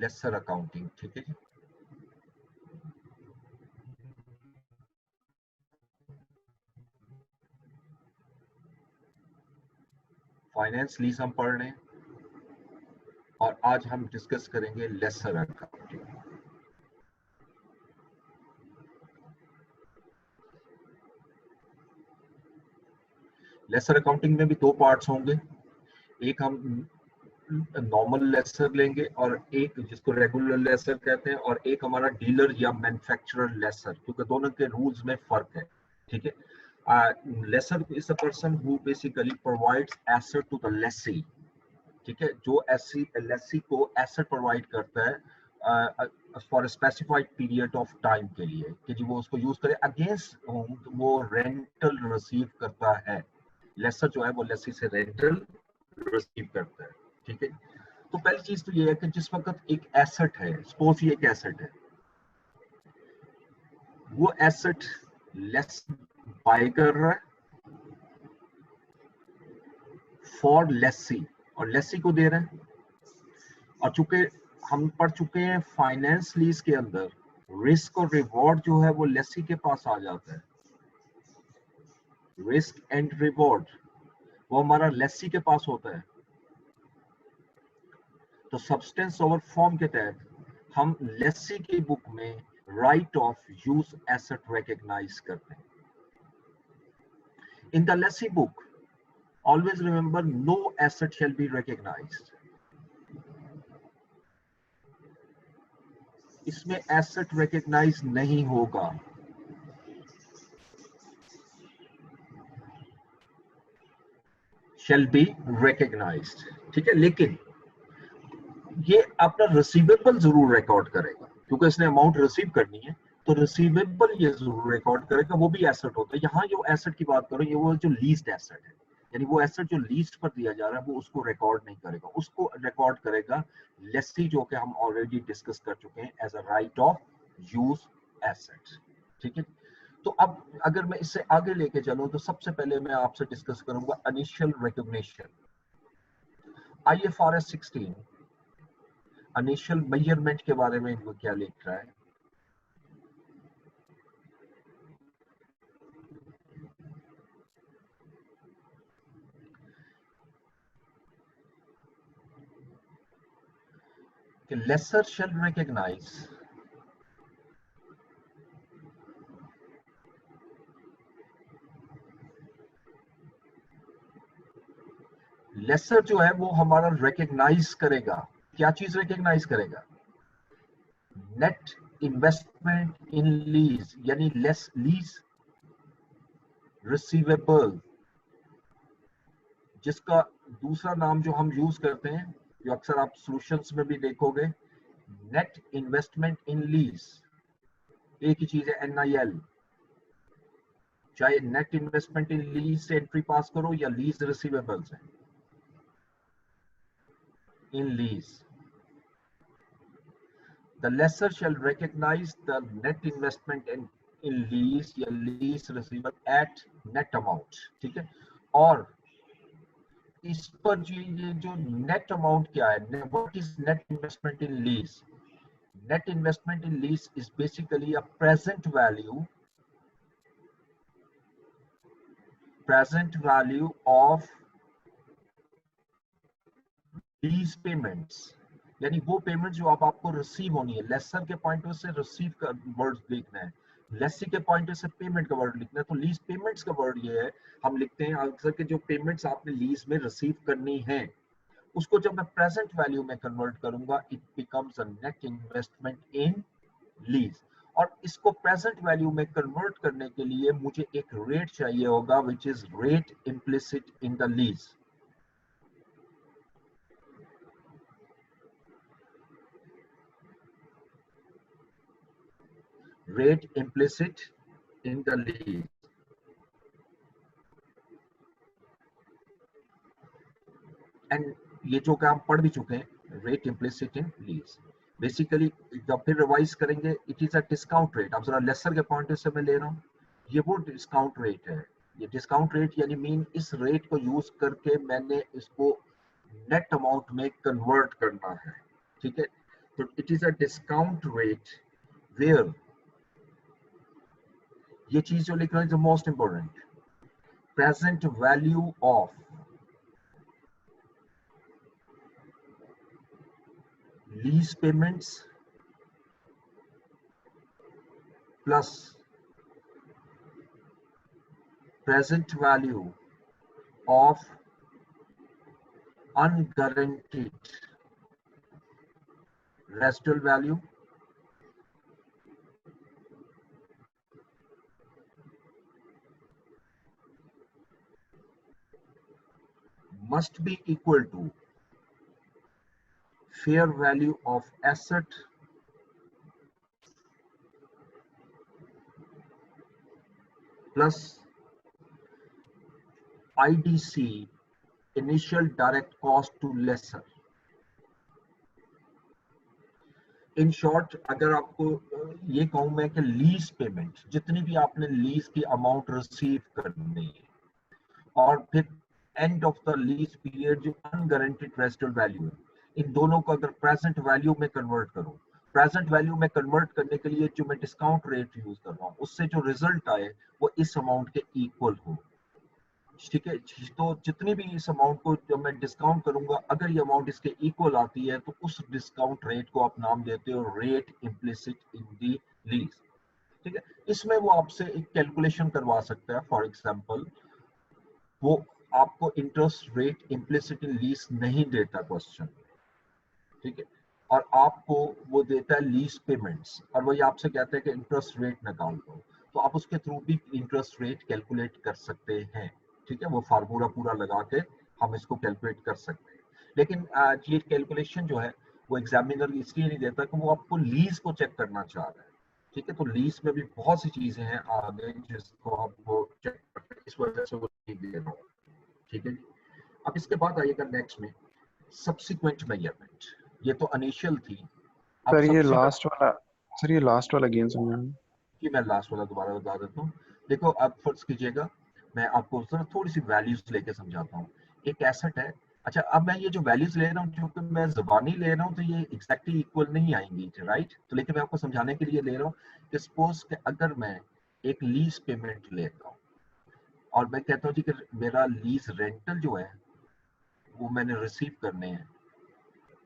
Laser accounting, ठीक है जी। Finance lease हम पढ़ रहे हैं और आज हम डिस्कस करेंगे लेसर अकाउंटिंग। लेसर अकाउंटिंग में भी दो पार्ट्स होंगे, एक हम नॉर्मल लेसर लेंगे और एक जिसको रेगुलर लेसर कहते हैं, और एक हमारा डीलर या मैन्युफैक्चरर लेसर, क्योंकि दोनों के रूल्स में फर्क है, ठीक है। Lessor is a person who basically provides asset to the lessee, ठीक है, जो लेसी को एसेट प्रोवाइड करता है for specified period of time के लिए, कि जी वो उसको यूज करे अगेंस्ट वो रेंटल रिसीव करता है। लेसर जो है वो लेसी से रेंटल रिसीव करता है, ठीक है। तो पहली चीज तो ये है कि जिस वक्त एक एसेट है, सपोज ये एक एसेट है, वो एसेट लेस बाय कर रहा है फॉर लेसी, और लेसी को दे रहा है। और चूंकि हम पढ़ चुके हैं फाइनेंस लीज के अंदर रिस्क और रिवॉर्ड जो है वो लेसी के पास आ जाता है, रिस्क एंड रिवॉर्ड वो हमारा लेसी के पास होता है। तो सब्सटेंस ओवर फॉर्म के तहत हम लेसी की बुक में right of use asset recognize करते हैं। In the lessee book always remember no asset shall be recognized. इसमें एसेट रिकॉग्नाइज नहीं होगा, shall be recognized, ठीक है। लेकिन ये अपना रिसीवेबल जरूर रिकॉर्ड करेगा, क्योंकि इसने अमाउंट रिसीव करनी है, तो रिसीवेबल ये जरूर रिकॉर्ड करेगा, वो भी एसेट होता है। यहाँ जो एसेट की बात करो, ये वो जो लीज्ड एसेट है, यानी वो एसेट जो लीज पर दिया जा रहा है वो उसको रिकॉर्ड नहीं करेगा, उसको रिकॉर्ड करेगा लेसी, जो कि हम ऑलरेडी डिस्कस कर चुके हैं as a right of use asset, ठीक है। तो अब अगर मैं इससे आगे लेके चलूं तो सबसे पहले मैं आपसे डिस्कस करूंगा initial recognition. IFRS 16 initial measurement के बारे में वो क्या लिख रहा है। कि lesser shall recognize लेसर जो है वो हमारा रिकॉग्नाइज करेगा, क्या चीज रिकॉग्नाइज करेगा, नेट इन्वेस्टमेंट इन लीज, यानी लेस लीज रिसीवेबल, जिसका दूसरा नाम जो हम यूज करते हैं, जो अक्सर आप सॉल्यूशंस में भी देखोगे, नेट इन्वेस्टमेंट इन लीज, एक ही चीज है NIL। चाहे नेट इन्वेस्टमेंट इन लीज से एंट्री पास करो या लीज रिसीवेबल से, in lease the lessor shall recognize the net investment in lease या lease receivable at net amount, ठीक है। और इस पर ये जो net amount क्या है, what is net investment in lease? Net investment in lease is basically a present value of lease payments, यानी वो पेमेंट जो अब आपको रिसीव होनी है। लेसर के पॉइंट से रिसीव का वर्ड लिखना है, लेसी के पॉइंट से पेमेंट का वर्ड लिखना है। तो लीज पेमेंट्स का वर्ड ये है, हम लिखते हैं अक्सर के जो पेमेंट्स आपने लीज में रिसीव करनी है, उसको जब मैं प्रेजेंट वैल्यू में कन्वर्ट करूंगा, it becomes a net investment in lease. और इसको प्रेजेंट वैल्यू में कन्वर्ट करने के लिए मुझे एक रेट चाहिए होगा, which is rate implicit in the lease. rate implicit in the lease, and ये जो कि हम पढ़ भी चुके हैं, rate implicit in lease basically जब फिर रिवाइज करेंगे, it is a discount rate. अब जरा लेसर के पॉइंट से मैं ले रहा हूँ, ये वो डिस्काउंट रेट है। ये डिस्काउंट रेट यानी मीन इस रेट को यूज करके मैंने इसको नेट अमाउंट में कन्वर्ट करना है, ठीक है। तो it is a discount rate where, ये चीज जो लिख रहा है most important, present value of lease payments plus present value of unguaranteed residual value must be equal to fair value of asset plus IDC initial direct cost to lesser। In short अगर आपको ये कहूं मैं कि lease payment, जितनी भी आपने lease की अमाउंट रिसीव करनी है और फिर and of the lease period जो अनगारंटीड रेसिडुअल वैल्यू है, इन दोनों को अगर प्रेजेंट वैल्यू में कन्वर्ट करूं, प्रेजेंट वैल्यू में कन्वर्ट करने के लिए जो मैं डिस्काउंट रेट यूज कर रहा हूं, उससे जो रिजल्ट आए वो इस अमाउंट के इक्वल हो। ठीक है, तो जितनी भी इस अमाउंट को जब मैं डिस्काउंट करूंगा, अगर ये अमाउंट इसके इक्वल आती है तो उस डिस्काउंट रेट को आप नाम देते हो रेट इम्प्लिसिट इन दी लीज। ठीक है, इसमें वो आपसे एक कैलकुलेशन करवा सकता है। फॉर एग्जांपल वो आपको interest rate implicit in lease नहीं देता क्वेश्चन, ठीक है, और आपको वो देता है लीज पेमेंट्स, और वही आपसे कहता है कि इंटरेस्ट रेट निकाल दो, तो आप उसके थ्रू भी इंटरेस्ट रेट कैलकुलेट कर सकते हैं। ठीक है, वो फार्मूला पूरा लगा के हम इसको कैलकुलेट कर सकते हैं। लेकिन ये कैलकुलेशन जो है वो एग्जामिनर इसलिए नहीं देता कि वो आपको लीज को चेक करना चाह रहा है। ठीक है, तो लीज में भी बहुत सी चीजें हैं आगे जिसको आप वो चेक करते हैं, इस वजह से वो ठीक दे रहा हूँ। ठीक है, अब इसके बाद आइएगा नेक्स्ट में सब्सिक्वेंट मेजरमेंट। ये तो इनिशियल थी। अब सर ये लास्ट वाला, सर ये लास्ट वाला गेन समझाना कि मैं लास्ट वाला दोबारा बता देता हूँ। देखो, अब फर्ज कीजिएगा मैं आपको थोड़ी सी वैल्यूज लेके समझाता हूँ। एक एसेट है, अच्छा अब मैं ये जो वैल्यूज ले रहा हूँ, क्योंकि मैं जुबानी ले रहा हूँ तो ये एग्जैक्टली इक्वल नहीं आएंगी, राइट। तो लेकिन मैं आपको समझाने के लिए ले रहा हूँ कि सपोज कि अगर मैं एक लीज पेमेंट लेता हूँ और मैं कहता हूँ जी कि मेरा लीज रेंटल जो है वो मैंने रिसीव करने हैं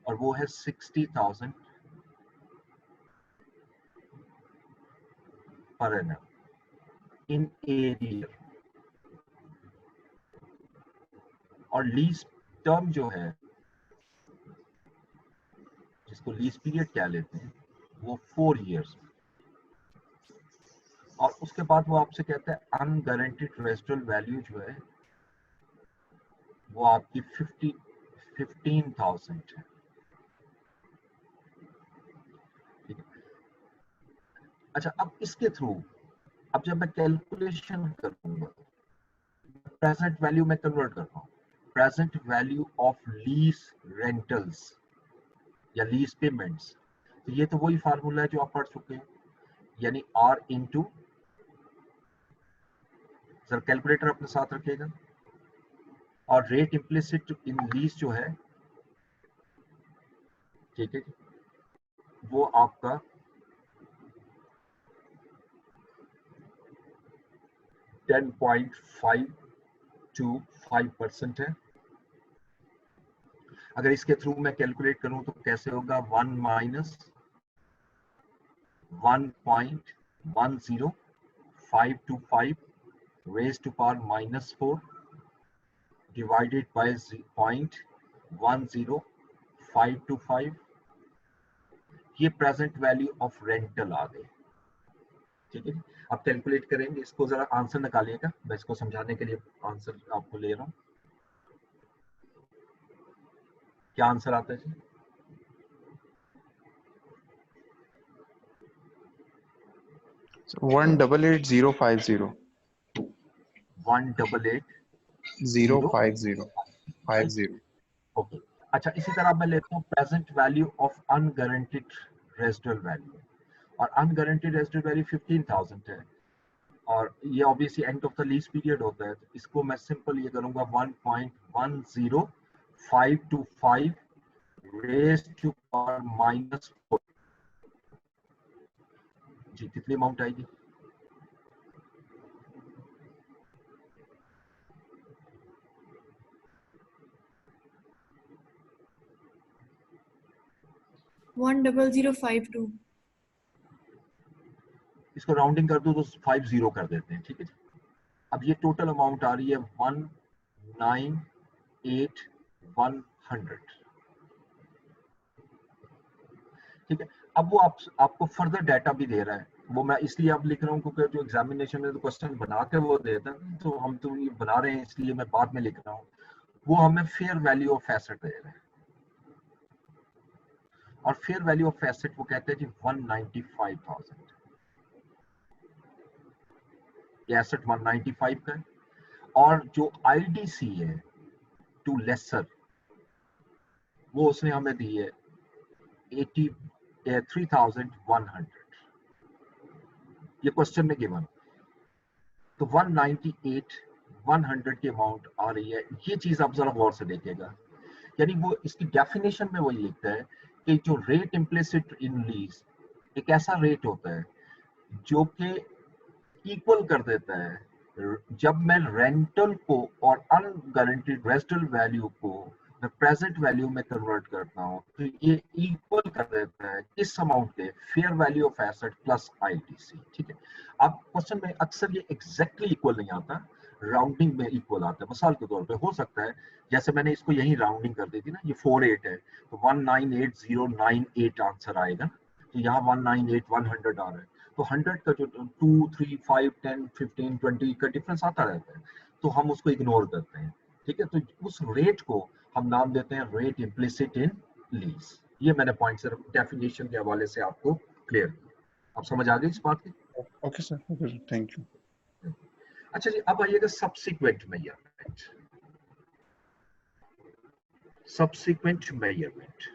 और वो है 60,000 पर एनम इन एरियर, और लीज टर्म जो है जिसको लीज पीरियड क्या लेते हैं वो 4 इयर्स, और उसके बाद वो आपसे कहता है अनगारंटीड रेसिडुअल वैल्यू जो है वो आपकी 15,000 है। ठीक है, अच्छा अब इसके थ्रू अब जब मैं कैलकुलेशन करूंगा, प्रेजेंट वैल्यू में कन्वर्ट करता हूँ, present value of lease rentals या लीज पेमेंट्स, तो ये तो वही फार्मूला है जो आप पढ़ चुके हैं, यानी R इंटू, सर कैलकुलेटर अपने साथ रखिएगा, और रेट इम्प्लिसिट इन लीज जो है, ठीक है, वो आपका 10.525% है। अगर इसके थ्रू मैं कैलकुलेट करूं तो कैसे होगा, 1 minus 1.10525 raise to power -4 divided by 0.10525, ये प्रेजेंट वैल्यू ऑफ रेंटल आ गई। ठीक है, आप कैलकुलेट करेंगे इसको, जरा आंसर निकालिएगा, मैं इसको समझाने के लिए आंसर आपको ले रहा हूं। क्या आंसर आता है जी? है 188,050 0.50 ओके। अच्छा, इसी तरह मैं लेता हूँ present value of unguaranteed residual value, और अनगारंटीड रेसिडुअल वैल्यू 15,000 है, और ये obviously end of the lease period होता है, तो इसको मैं सिंपल ये करूंगा 1.10525 रेज टू पावर जी कितनी अमाउंट आएगी? One double 1052। इसको राउंडिंग कर दो तो 50 कर देते हैं, ठीक है जी। अब ये टोटल अमाउंट आ रही है 198,100, ठीक है। अब वो आपको फर्दर डाटा भी दे रहा है, वो मैं इसलिए अब लिख रहा हूँ क्योंकि जो एग्जामिनेशन में तो क्वेश्चन बना के वो देता है, तो हम तो ये बना रहे हैं इसलिए मैं बाद में लिख रहा हूँ। वो हमें फेयर वैल्यू ऑफ एसेट दे रहे हैं, और फेयर वैल्यू ऑफ एसेट वो कहते हैं जी 195,000। ये एसेट 195 का है, और जो आईडीसी है टू लेसर वो उसने हमें दी है 3,100। ये क्वेश्चन में गिवन, तो 198,100 की अमाउंट आ रही है। ये चीज आप जरा गौर से देखिएगा, यानी वो इसकी डेफिनेशन में वही लिखता है कि जो रेट इम्प्लिसिट इन लीज एक ऐसा रेट होता है जो कि इक्वल कर देता है जब मैं रेंटल को और अनगारंटीड रेजिडुअल वैल्यू को मैं प्रेजेंट वैल्यू में कन्वर्ट करता हूँ, तो ये इक्वल कर देता है किस अमाउंट के? Fair value of asset plus ITC, ठीक है। अब क्वेश्चन में अक्सर ये एग्जैक्टली इक्वल नहीं आता, राउंडिंग में इक्वल आता है। मिसाल के तौर पे हो सकता है जैसे मैंने इसको यही राउंडिंग कर दी थी ना, ये 48 है तो 198098 आंसर आएगा, तो यहाँ 198,100 आ रहा है, तो 100 का जो 2, 3, 5, 10, 15, 20 का डिफरेंस आता रहता है, तो हम उसको इग्नोर करते हैं, ठीक है। तो उस रेट को हम नाम देते हैं रेट इम्प्लिसिट इन लीज। ये मैंने पॉइंट सिर्फ डेफिनेशन के हवाले से आपको क्लियर किया। आप समझ आ गई इस बात की? Okay sir, okay sir, thank you. अच्छा जी, अब आइएगा subsequent measurement. Subsequent measurement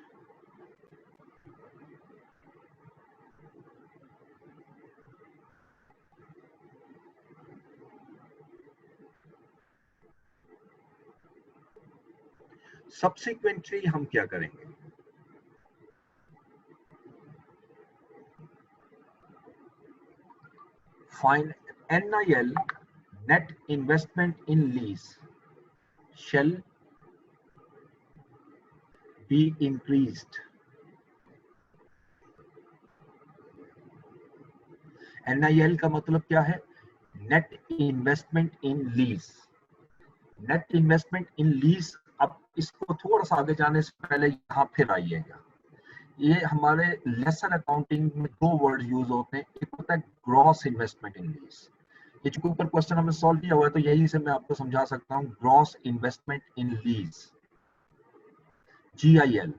subsequently हम क्या करेंगे? Find NIL, net investment in lease, shall be increased. NIL का मतलब क्या है? Net investment in lease. Net investment in lease, अब इसको थोड़ा सा आगे जाने से पहले यहाँ फिर आइएगा। ये हमारे लेसन अकाउंटिंग में दो वर्ड यूज होते हैं, एक होता है ग्रॉस इन्वेस्टमेंट इन लीज। ये जो ऊपर क्वेश्चन हमने सॉल्व किया हुआ है तो यही से मैं आपको समझा सकता हूँ, gross investment in lease, GIL।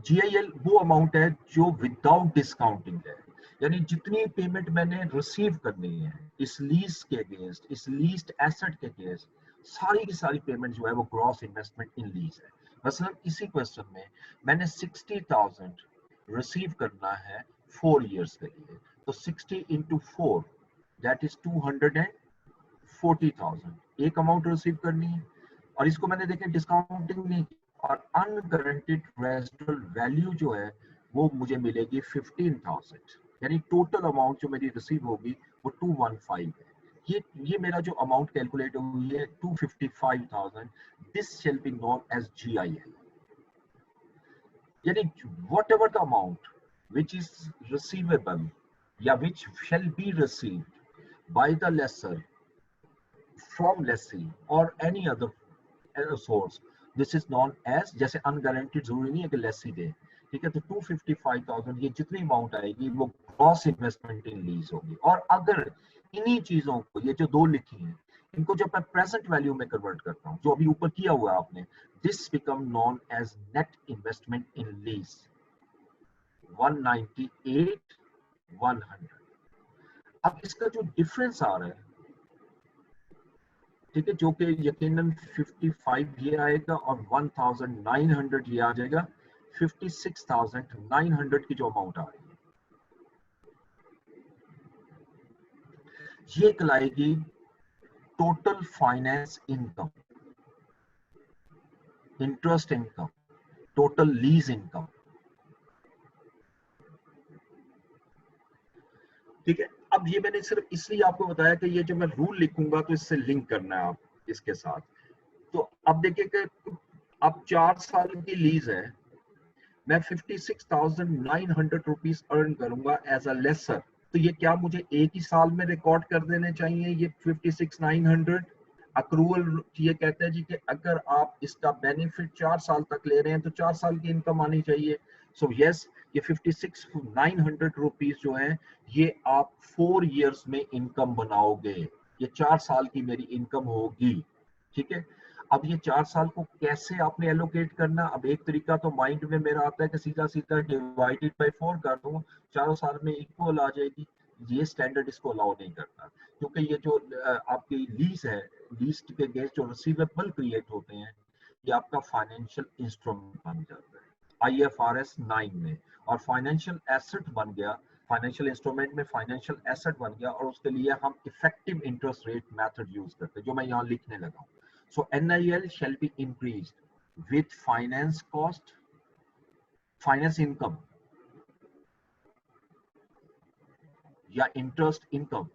GIL वो अमाउंट है जो विदाउट डिस्काउंटिंग है, यानी जितनी पेमेंट मैंने रिसीव करनी है इस लीज के अगेंस्ट, इस लीज्ड एसेट के अगेंस्ट, सारी की सारी पेमेंट जो है वो ग्रॉस इन्वेस्टमेंट इन लीज है। मसलन इसी क्वेश्चन में मैंने 60,000 रिसीव करना है 4 इयर्स के लिए, तो 60 इंटू 4 दैट इज 240,000 एक अमाउंट रिसीव करनी है, और इसको मैंने देखें डिस्काउंटिंग नहीं की, और अनगारंटीड रेजिडुअल वैल्यू जो है वो मुझे मिलेगी 15,000, यानी टोटल अमाउंट जो मेरी रिसीव होगी वो 215 है। ये मेरा जो अमाउंट कैलकुलेट हुई है 255,000, this shall be known as GIL, यानी whatever the amount which is receivable या which shall be received by the lessor from lessee or any other source, this is known as, जैसे unguaranteed जरूरी नहीं है कि लेसी दे, ठीक है। तो 255,000 ये जितनी अमाउंट आएगी वो ग्रॉस इन्वेस्टमेंट इन लीज होगी। और अगर इन्हीं चीजों को, ये जो दो लिखी हैं, इनको जब मैं प्रेजेंट वैल्यू में कन्वर्ट करता हूँ जो अभी ऊपर किया हुआ है आपने, this become non as net investment in lease 198,100। अब इसका जो डिफरेंस आ रहा है, ठीक है, जो कि यकीनन 55 ये आएगा और 1900 ये आ जाएगा, 56,900 की जो अमाउंट आ रही है ये कहलाएगी total finance income, interest income, total lease income. ठीक है। अब ये मैंने सिर्फ इसलिए आपको बताया कि ये जो मैं रूल लिखूंगा तो इससे लिंक करना है आप इसके साथ। तो अब देखिए कि अब 4 साल की लीज है, मैं 56,900 रुपीज अर्न करूंगा एज अ लेसर। तो ये क्या मुझे एक ही साल में रिकॉर्ड कर देने चाहिए ये 56,900 अक्रूवल? ये कहते हैं जी कि अगर आप इसका बेनिफिट 4 साल तक ले रहे हैं तो 4 साल की इनकम आनी चाहिए। सो यस, ये 56,900 रुपीज जो है ये आप 4 इयर्स में इनकम बनाओगे, ये 4 साल की मेरी इनकम होगी। ठीक है। अब ये 4 साल को कैसे आपने एलोकेट करना? अब एक तरीका तो माइंड में मेरा आता है कि सीधा सीधा डिवाइडेड बाय 4 कर दूं, 4 साल में इक्वल आ जाएगी। ये स्टैंडर्ड इसको अलाउ नहीं करता, क्योंकि ये जो आपकी लीज है, लीज के अगेंस्ट जो रिसीवेबल क्रिएट होते हैं, ये आपका फाइनेंशियल इंस्ट्रूमेंट बन जाता है IFRS 9 में, और फाइनेंशियल एसेट बन गया। फाइनेंशियल इंस्ट्रूमेंट में फाइनेंशियल एसेट बन गया, और उसके लिए हम effective interest rate method use करते हैं, जो मैं यहाँ लिखने लगा हूँ। So NIL shall be increased with finance cost, finance income या interest income।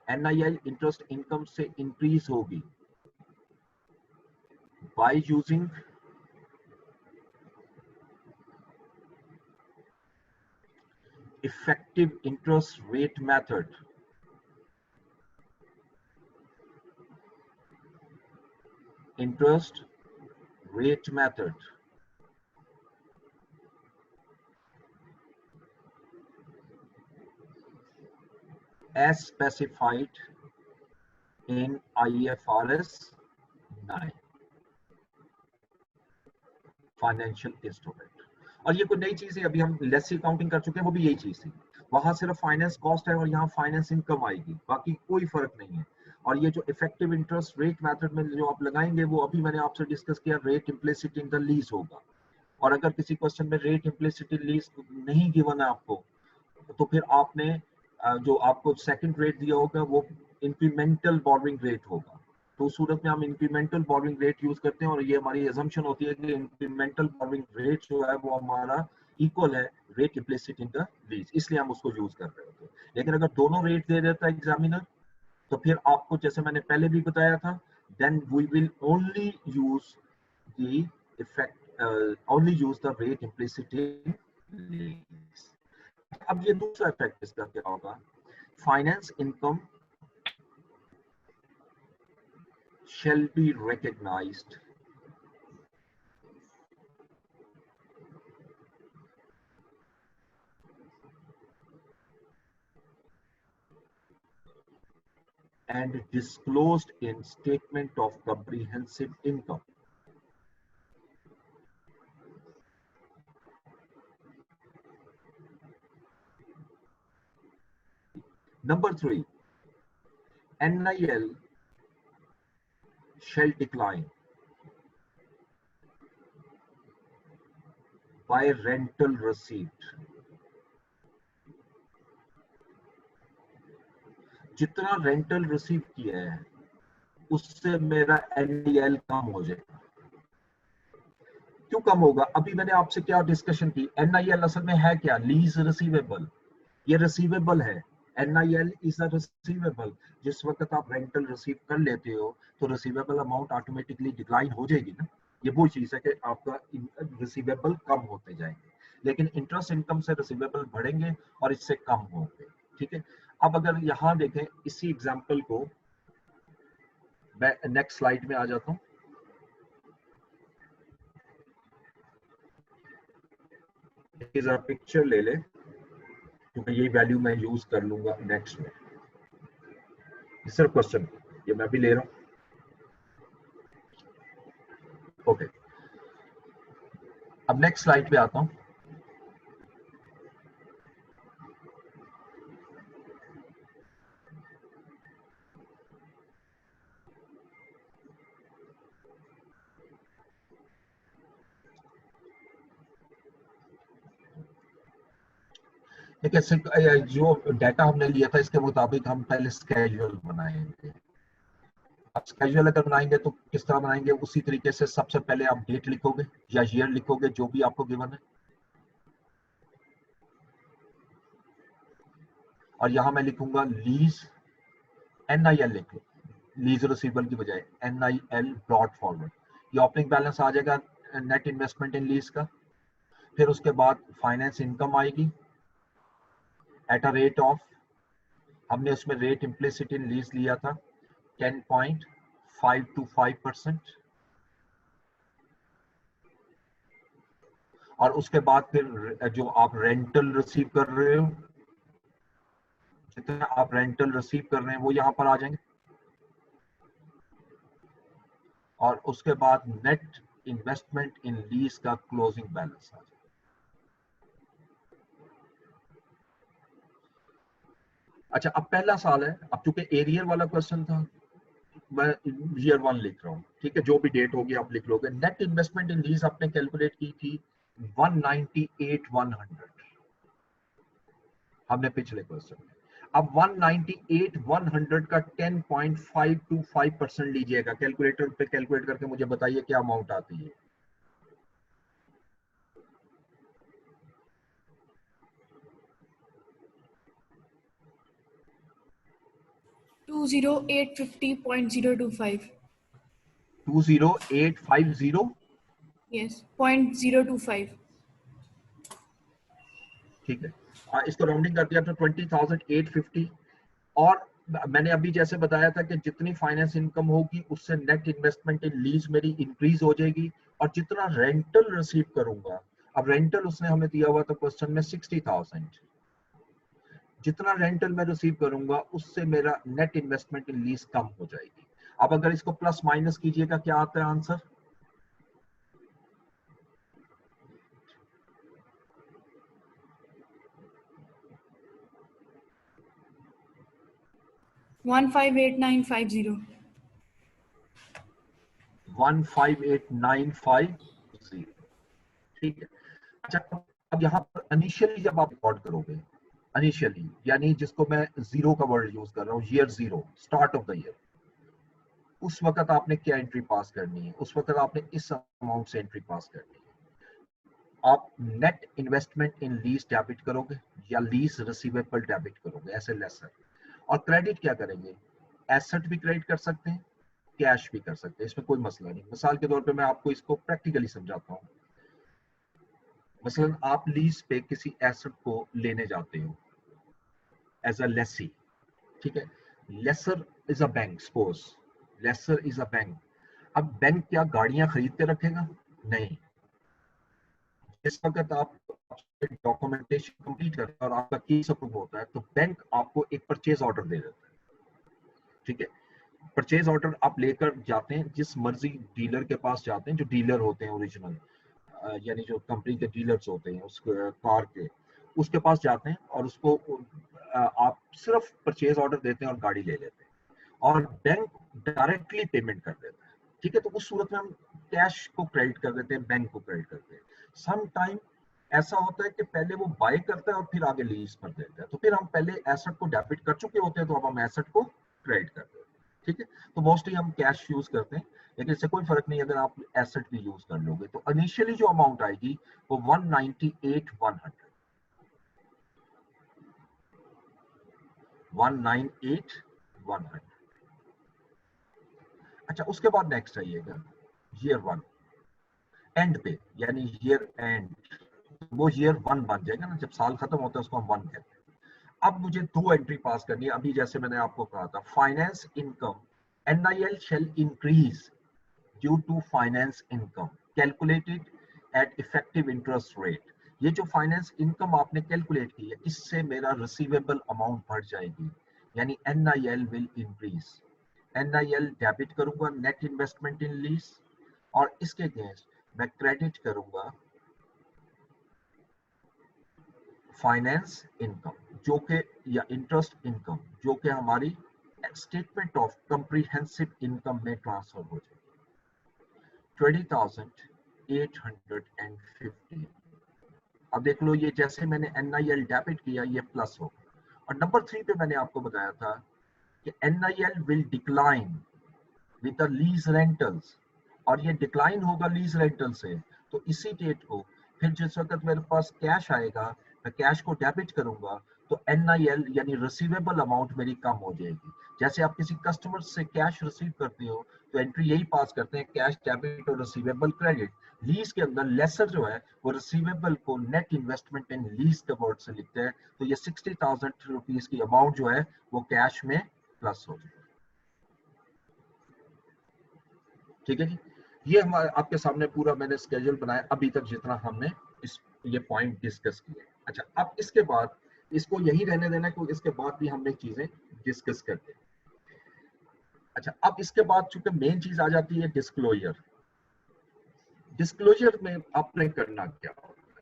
NIL interest income से increase होगी by using effective interest rate method। Interest rate method as specified in IFRS 9 financial instrument. और ये कोई नई चीज है, अभी हम लेसी अकाउंटिंग कर चुके हैं, वो भी यही चीज थी। वहां सिर्फ फाइनेंस कॉस्ट है और यहाँ फाइनेंस इनकम आएगी, बाकी कोई फर्क नहीं है। और ये जो इफेक्टिव इंटरेस्ट रेट मेथड में जो आप लगाएंगे, वो अभी मैंने आपसे डिस्कस किया, rate implicit in the lease होगा। और अगर किसी क्वेश्चन में रेट इम्प्लिसिट इन लीज नहीं गिवन है आपको, तो फिर आपने जो आपको सेकंड रेट दिया होगा वो इंक्रीमेंटल बोरिंग रेट होगा। तो उस सूरत में हम इंक्रीमेंटल बोरिंग रेट यूज करते हैं, और ये हमारी अजम्पशन होती है कि इंक्रीमेंटल बोरिंग रेट जो है वो हमारा इक्वल है rate implicit in the lease, इसलिए हम उसको यूज कर रहे होते हैं। लेकिन अगर दोनों रेट दे देता है एग्जामिनर, तो फिर आपको, जैसे मैंने पहले भी बताया था, then we will only use the effect, only use the rate implicit in lease. अब ये दूसरा इफेक्ट इसका क्या होगा? Finance income shall be recognized and disclosed in statement of comprehensive income। Number 3, NIL shall decline by rental receipt। जितना rental receive किया है उससे मेरा NIL कम हो जाएगा। क्यों कम होगा? अभी मैंने आपसे क्या डिस्कशन की, NIL असल में है क्या? Lease receivable. ये रिसीवेबल है, NIL इज अ रिसीवेबल। जिस वक्त आप रेंटल रिसीव कर लेते हो तो रिसीवेबल अमाउंट ऑटोमेटिकली डिक्लाइन हो जाएगी ना। ये वो चीज है कि आपका रिसीवेबल कम होते जाएंगे, लेकिन इंटरेस्ट इनकम से रिसीवेबल बढ़ेंगे और इससे कम होंगे। ठीक है। अब अगर यहाँ देखें इसी एग्जांपल को, मैं नेक्स्ट स्लाइड में आ जाता हूँ। जरा पिक्चर ले ले, क्योंकि यही वैल्यू मैं यूज कर लूंगा नेक्स्ट में। सिर्फ क्वेश्चन ये मैं भी ले रहा हूँ। ओके, अब नेक्स्ट स्लाइड पे आता हूँ। देखिए, जो डाटा हमने लिया था इसके मुताबिक हम पहले स्केड्यूल बनाएंगे। अब स्केड्यूल अगर बनाएंगे तो किस तरह बनाएंगे? उसी तरीके से सबसे पहले आप डेट लिखोगे या ईयर लिखोगे, जो भी आपको गिवन है, और यहाँ मैं लिखूंगा लीज, NIL लिख लो, लीज रिसीवेबल की बजाय NIL ब्रॉट फॉरवर्ड। ये ओपनिंग बैलेंस आ जाएगा नेट इन्वेस्टमेंट इन लीज का। फिर उसके बाद फाइनेंस इनकम आएगी एट अ रेट ऑफ, हमने उसमें रेट इम्प्लिसिट इन लीज लिया था 10.525%। और उसके बाद फिर जो आप रेंटल रिसीव कर रहे हो, जितना आप रेंटल रिसीव कर रहे हैं वो यहां पर आ जाएंगे। और उसके बाद नेट इन्वेस्टमेंट इन लीज का क्लोजिंग बैलेंस आ जाएगा। अच्छा, अब पहला साल है, अब चूंकि एरियर वाला क्वेश्चन था मैं ईयर 1 लिख रहा हूँ, ठीक है, जो भी डेट होगी आप लिख लोगे। नेट इन्वेस्टमेंट इन लीज आपने कैलकुलेट की थी 198,100, हमने पिछले क्वेश्चन में। अब 198,100 का 10.525% लीजिएगा, कैलकुलेटर पे कैलकुलेट करके मुझे बताइए क्या अमाउंट आती है। Two zero eight 50.025. 20850, Yes, 0.025. ठीक है, इसको राउंडिंग कर दिया तो 20,850। और मैंने अभी जैसे बताया था कि जितनी फाइनेंस इनकम होगी उससे नेट इन्वेस्टमेंट इन लीज मेरी इंक्रीज हो जाएगी। और जितना रेंटल रिसीव करूंगा, अब रेंटल उसने हमें दिया हुआ था क्वेश्चन में 60,000, जितना रेंटल मैं रिसीव करूंगा उससे मेरा नेट इन्वेस्टमेंट इन लीज कम हो जाएगी। अब अगर इसको प्लस माइनस कीजिएगा क्या आता है आंसर? 158950. 158950, ठीक है। अच्छा, अब यहाँ पर इनिशियली जब आप रिकॉर्ड करोगे, इनिशियली यानी जिसको मैं जीरो का वर्ड यूज कर रहा हूँ, year zero, start of the year, उस वक्त आपने क्या एंट्री पास करनी है? उस वक्त आपने इस अमाउंट से एंट्री पास करनी है। आप net investment in lease debit करोगे या लीज रिसीवेबल डेबिट करोगे, ऐसे लेसर। और क्रेडिट क्या करेंगे? एसेट भी क्रेडिट कर सकते हैं, कैश भी कर सकते हैं, इसमें कोई मसला नहीं। मिसाल के तौर पे मैं आपको इसको प्रैक्टिकली समझाता हूँ। मसलन आप लीज पे किसी एसेट को लेने जाते हो एज अ लेसी, ठीक है। Lessor is a bank, suppose lessor is a bank. अब बैंक क्या गाड़ियां खरीद के रखेगा? नहीं। जिस वक्त आप डॉक्यूमेंटेशन कंप्लीट करते हैं और आपका केस अप्रूव होता है तो बैंक आपको एक परचेज ऑर्डर दे देता है, ठीक है। परचेज ऑर्डर आप लेकर जाते हैं, जिस मर्जी डीलर के पास जाते हैं, जो डीलर होते हैं ओरिजिनल, यानी जो कंपनी के डीलर्स होते हैं उस कार के, उसके पास जाते हैं और उसको आप सिर्फ परचेज ऑर्डर देते हैं और गाड़ी ले लेते हैं और बैंक डायरेक्टली पेमेंट कर देता है, ठीक है। तो उस सूरत में हम कैश को क्रेडिट कर देते हैं, बैंक को क्रेडिट करते हैं। सम टाइम ऐसा होता है कि पहले वो बाय करता है और फिर आगे लीज पर देता है, तो फिर हम पहले एसेट को डेबिट कर चुके होते हैं तो अब हम एसेट को क्रेडिट करते हैं, ठीक है। तो मोस्टली हम कैश यूज करते हैं, लेकिन इससे कोई फर्क नहीं अगर आप एसेट भी यूज कर लोगे। तो इनिशियली जो अमाउंट आएगी वो 198,100। अच्छा, उसके बाद नेक्स्ट आइएगा ईयर 1 एंड पे, यानी ईयर एंड, वो ईयर 1 बन जाएगा ना, जब साल खत्म होता है उसको हम 1 कहते हैं। अब मुझे दो एंट्री पास करनी है। अभी जैसे मैंने आपको कहा था finance income NIL shall increase due to finance income calculated at effective interest rate। ये जो फाइनेंस इनकम आपने कैलकुलेट की है, इससे मेरा रिसीवेबल अमाउंट बढ़ जाएगी, यानी NIL will increase। NIL debit करूंगा नेट इन्वेस्टमेंट इन लीज, और इसके अगेंस्ट मैं क्रेडिट करूंगा फाइनेंस इनकम जो के, या इंटरेस्ट इनकम जो कि हमारी स्टेटमेंट ऑफ कंप्रीहेंसिव इनकम में ट्रांसफर हो जाएगी 20,850। अब देख लो, ये जैसे मैंने NIL डेबिट किया ये प्लस हो। और नंबर 3 पे मैंने आपको बताया था कि NIL will decline with the lease rentals, और ये डिक्लाइन होगा लीज रेंटल से। तो इसी डेट को फिर जिस वक्त मेरे पास कैश आएगा, मैं कैश को डेबिट करूंगा तो NIL यानी रिसीवेबल अमाउंट मेरी कम हो जाएगी। जैसे आप किसी कस्टमर से कैश रिसीव करते हो तो एंट्री यही पास करते हैं, कैश डेबिट और रिसीवेबल क्रेडिट। लीज के अंदर लेसर जो है वो रिसीवेबल को नेट इन्वेस्टमेंट इन लीज के वर्ड से लिखते हैं, तो ये 60,000 रुपीज की अमाउंट जो है वो कैश में प्लस हो जाएगी। ठीक है जी, ये हमारे आपके सामने पूरा मैंने स्केड्यूल बनाया अभी तक जितना हमने इस ये पॉइंट डिस्कस किए। अच्छा, अब इसके बाद इसको यही रहने देना है, क्योंकि इसके बाद भी हमने चीजें डिस्कस करते हैं। अच्छा, अब इसके बाद चूंकि मेन चीज आ जाती है डिस्क्लोजर। डिस्क्लोजर में आपने करना क्या होता है,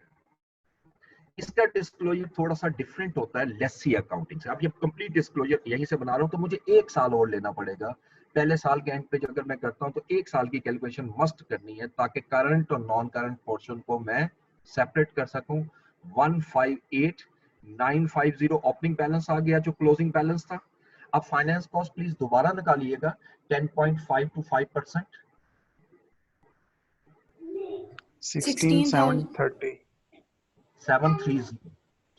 इसका डिस्क्लोजर थोड़ा सा डिफरेंट होता है लेसी अकाउंटिंग से। अब ये कंप्लीट डिस्क्लोजर यहीं से बना रहा हूं तो मुझे 1 साल और लेना पड़ेगा। पहले साल के एंड पे अगर मैं करता हूं तो 1 साल की कैलकुलेशन मस्ट करनी है, ताकि करंट और नॉन करंट पोर्शन को मैं सेपरेट कर सकूं। 158,950 ओपनिंग बैलेंस आ गया जो क्लोजिंग बैलेंस था। अब फाइनेंस कॉस्ट प्लीज दोबारा निकालिएगा, 10.5 to 5%, 16,730. 730।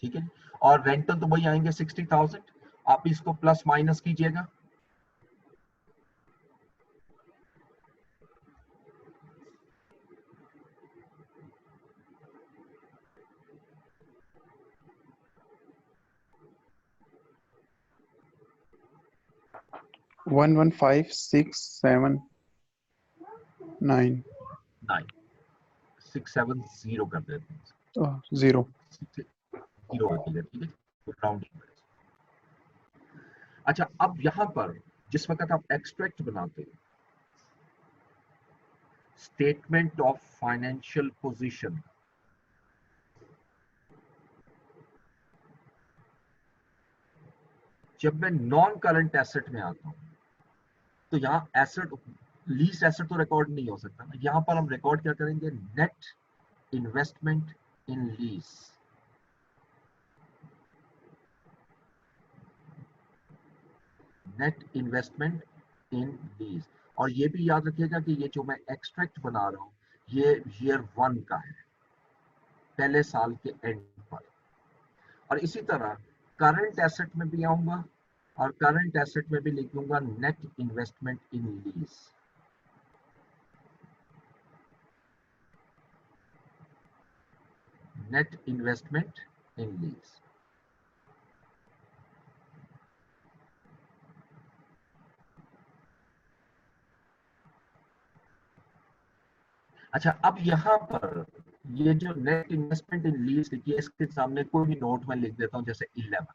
ठीक है, और रेंटल तो वही आएंगे 60,000। आप इसको प्लस माइनस कीजिएगा, One 115,679. 9,670 कर देते हैं, Oh, 0. 0 रखिएगा। ठीक है, तो राउंडिंग। अच्छा, अब यहां पर जिस वक्त आप एक्सट्रैक्ट बनाते हैं, स्टेटमेंट ऑफ फाइनेंशियल पोजीशन, जब मैं नॉन करंट एसेट में आता हूं तो यहाँ एसेट लीज एसेट तो रिकॉर्ड नहीं हो सकता ना। यहां पर हम रिकॉर्ड क्या करेंगे, net investment in lease. Net investment in lease. और ये भी याद रखिएगा कि ये जो मैं एक्सट्रैक्ट बना रहा हूं ये ईयर 1 का है, पहले साल के एंड पर। और इसी तरह करंट एसेट में भी आऊंगा और करंट एसेट में भी लिखूंगा net investment in lease. Net investment in lease. अच्छा, अब यहां पर ये जो नेट इन्वेस्टमेंट इन लीज लिखी है, इसके सामने कोई भी नोट मैं लिख देता हूं, जैसे 11।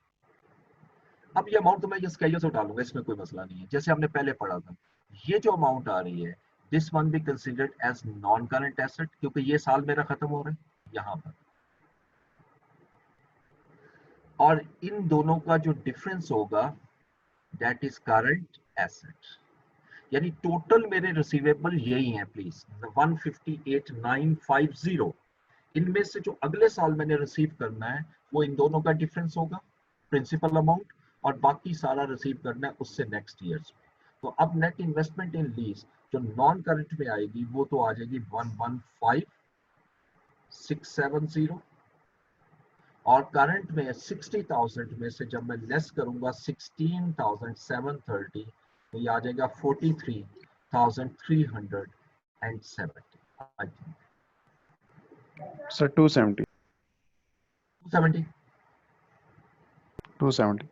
अब ये अमाउंट तो मैं ये स्केड्यूल से उठा लूंगा, इसमें कोई मसला नहीं है। जैसे हमने पहले पढ़ा था, ये जो अमाउंट आ रही है this one be considered as non current asset, क्योंकि ये साल मेरा खत्म हो रहा है यहां पर। और इन दोनों का जो डिफरेंस होगा दैट इज करंट एसेट। यानी टोटल मेरे रिसीवेबल यही है प्लीज, 158,950। इनमें से जो अगले साल मैंने रिसीव करना है वो इन दोनों का डिफरेंस होगा, प्रिंसिपल अमाउंट, और बाकी सारा रिसीव करना है उससे नेक्स्ट ईयर्स में। तो अब नेट इन्वेस्टमेंट इन लीज जो नॉन करंट में आएगी वो तो आ जाएगी 115,670, और करंट में 60,000 में से जब मैं लेस करूंगा 16,730 तो ये आ जाएगा 43,370। Sir, 270. 270। 270.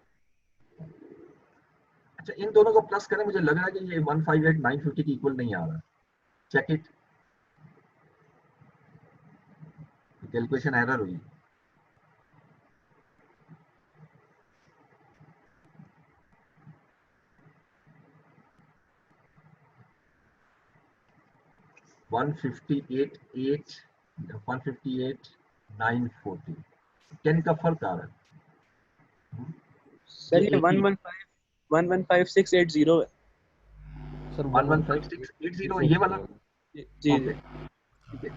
अच्छा, इन दोनों को प्लस करें, मुझे लग रहा है कि ये 158,950 की इक्वल नहीं आ रहा। चेक इट, कैलकुलेशन एरर हुई। वन 158,940 10 का फर्क आ रहा है। सर ये 115,680 है सर 115,680 ये वाला। जी ओके, ठीक है।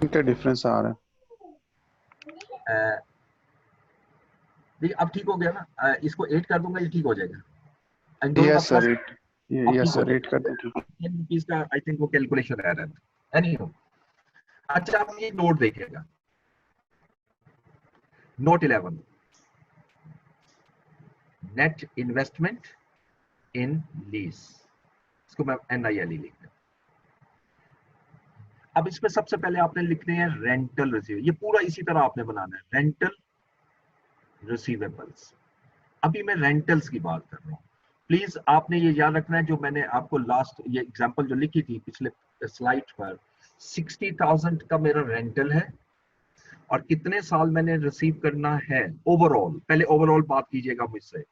इनका डिफरेंस आ रहा है. देखिए अब ठीक हो गया ना, इसको 8 कर दूंगा, ये ठीक हो जाएगा। इन दोनों का Yes sir, plus it. Yes sir, 8 कर दें. 10 रुपीज का आई थिंक वो कैलकुलेशन एरर है। एनीहो, अच्छा आप ये नोट देखिएगा, note 11। Net investment in lease, इसको मैं NILE लिख रहा हूं। अब इसमें सबसे पहले आपने लिखने हैं रेंटल रिसीव, ये पूरा इसी तरह आपने बनाना है, रेंटल रिसीवेबल्स। अभी मैं रेंटल्स की बात कर रहा हूँ, प्लीज आपने ये याद रखना है, जो मैंने आपको लास्ट ये एग्जांपल जो लिखी थी पिछले स्लाइड पर, 60,000 का मेरा रेंटल है और कितने साल मैंने रिसीव करना है ओवरऑल, पहले ओवरऑल बात कीजिएगा मुझसे,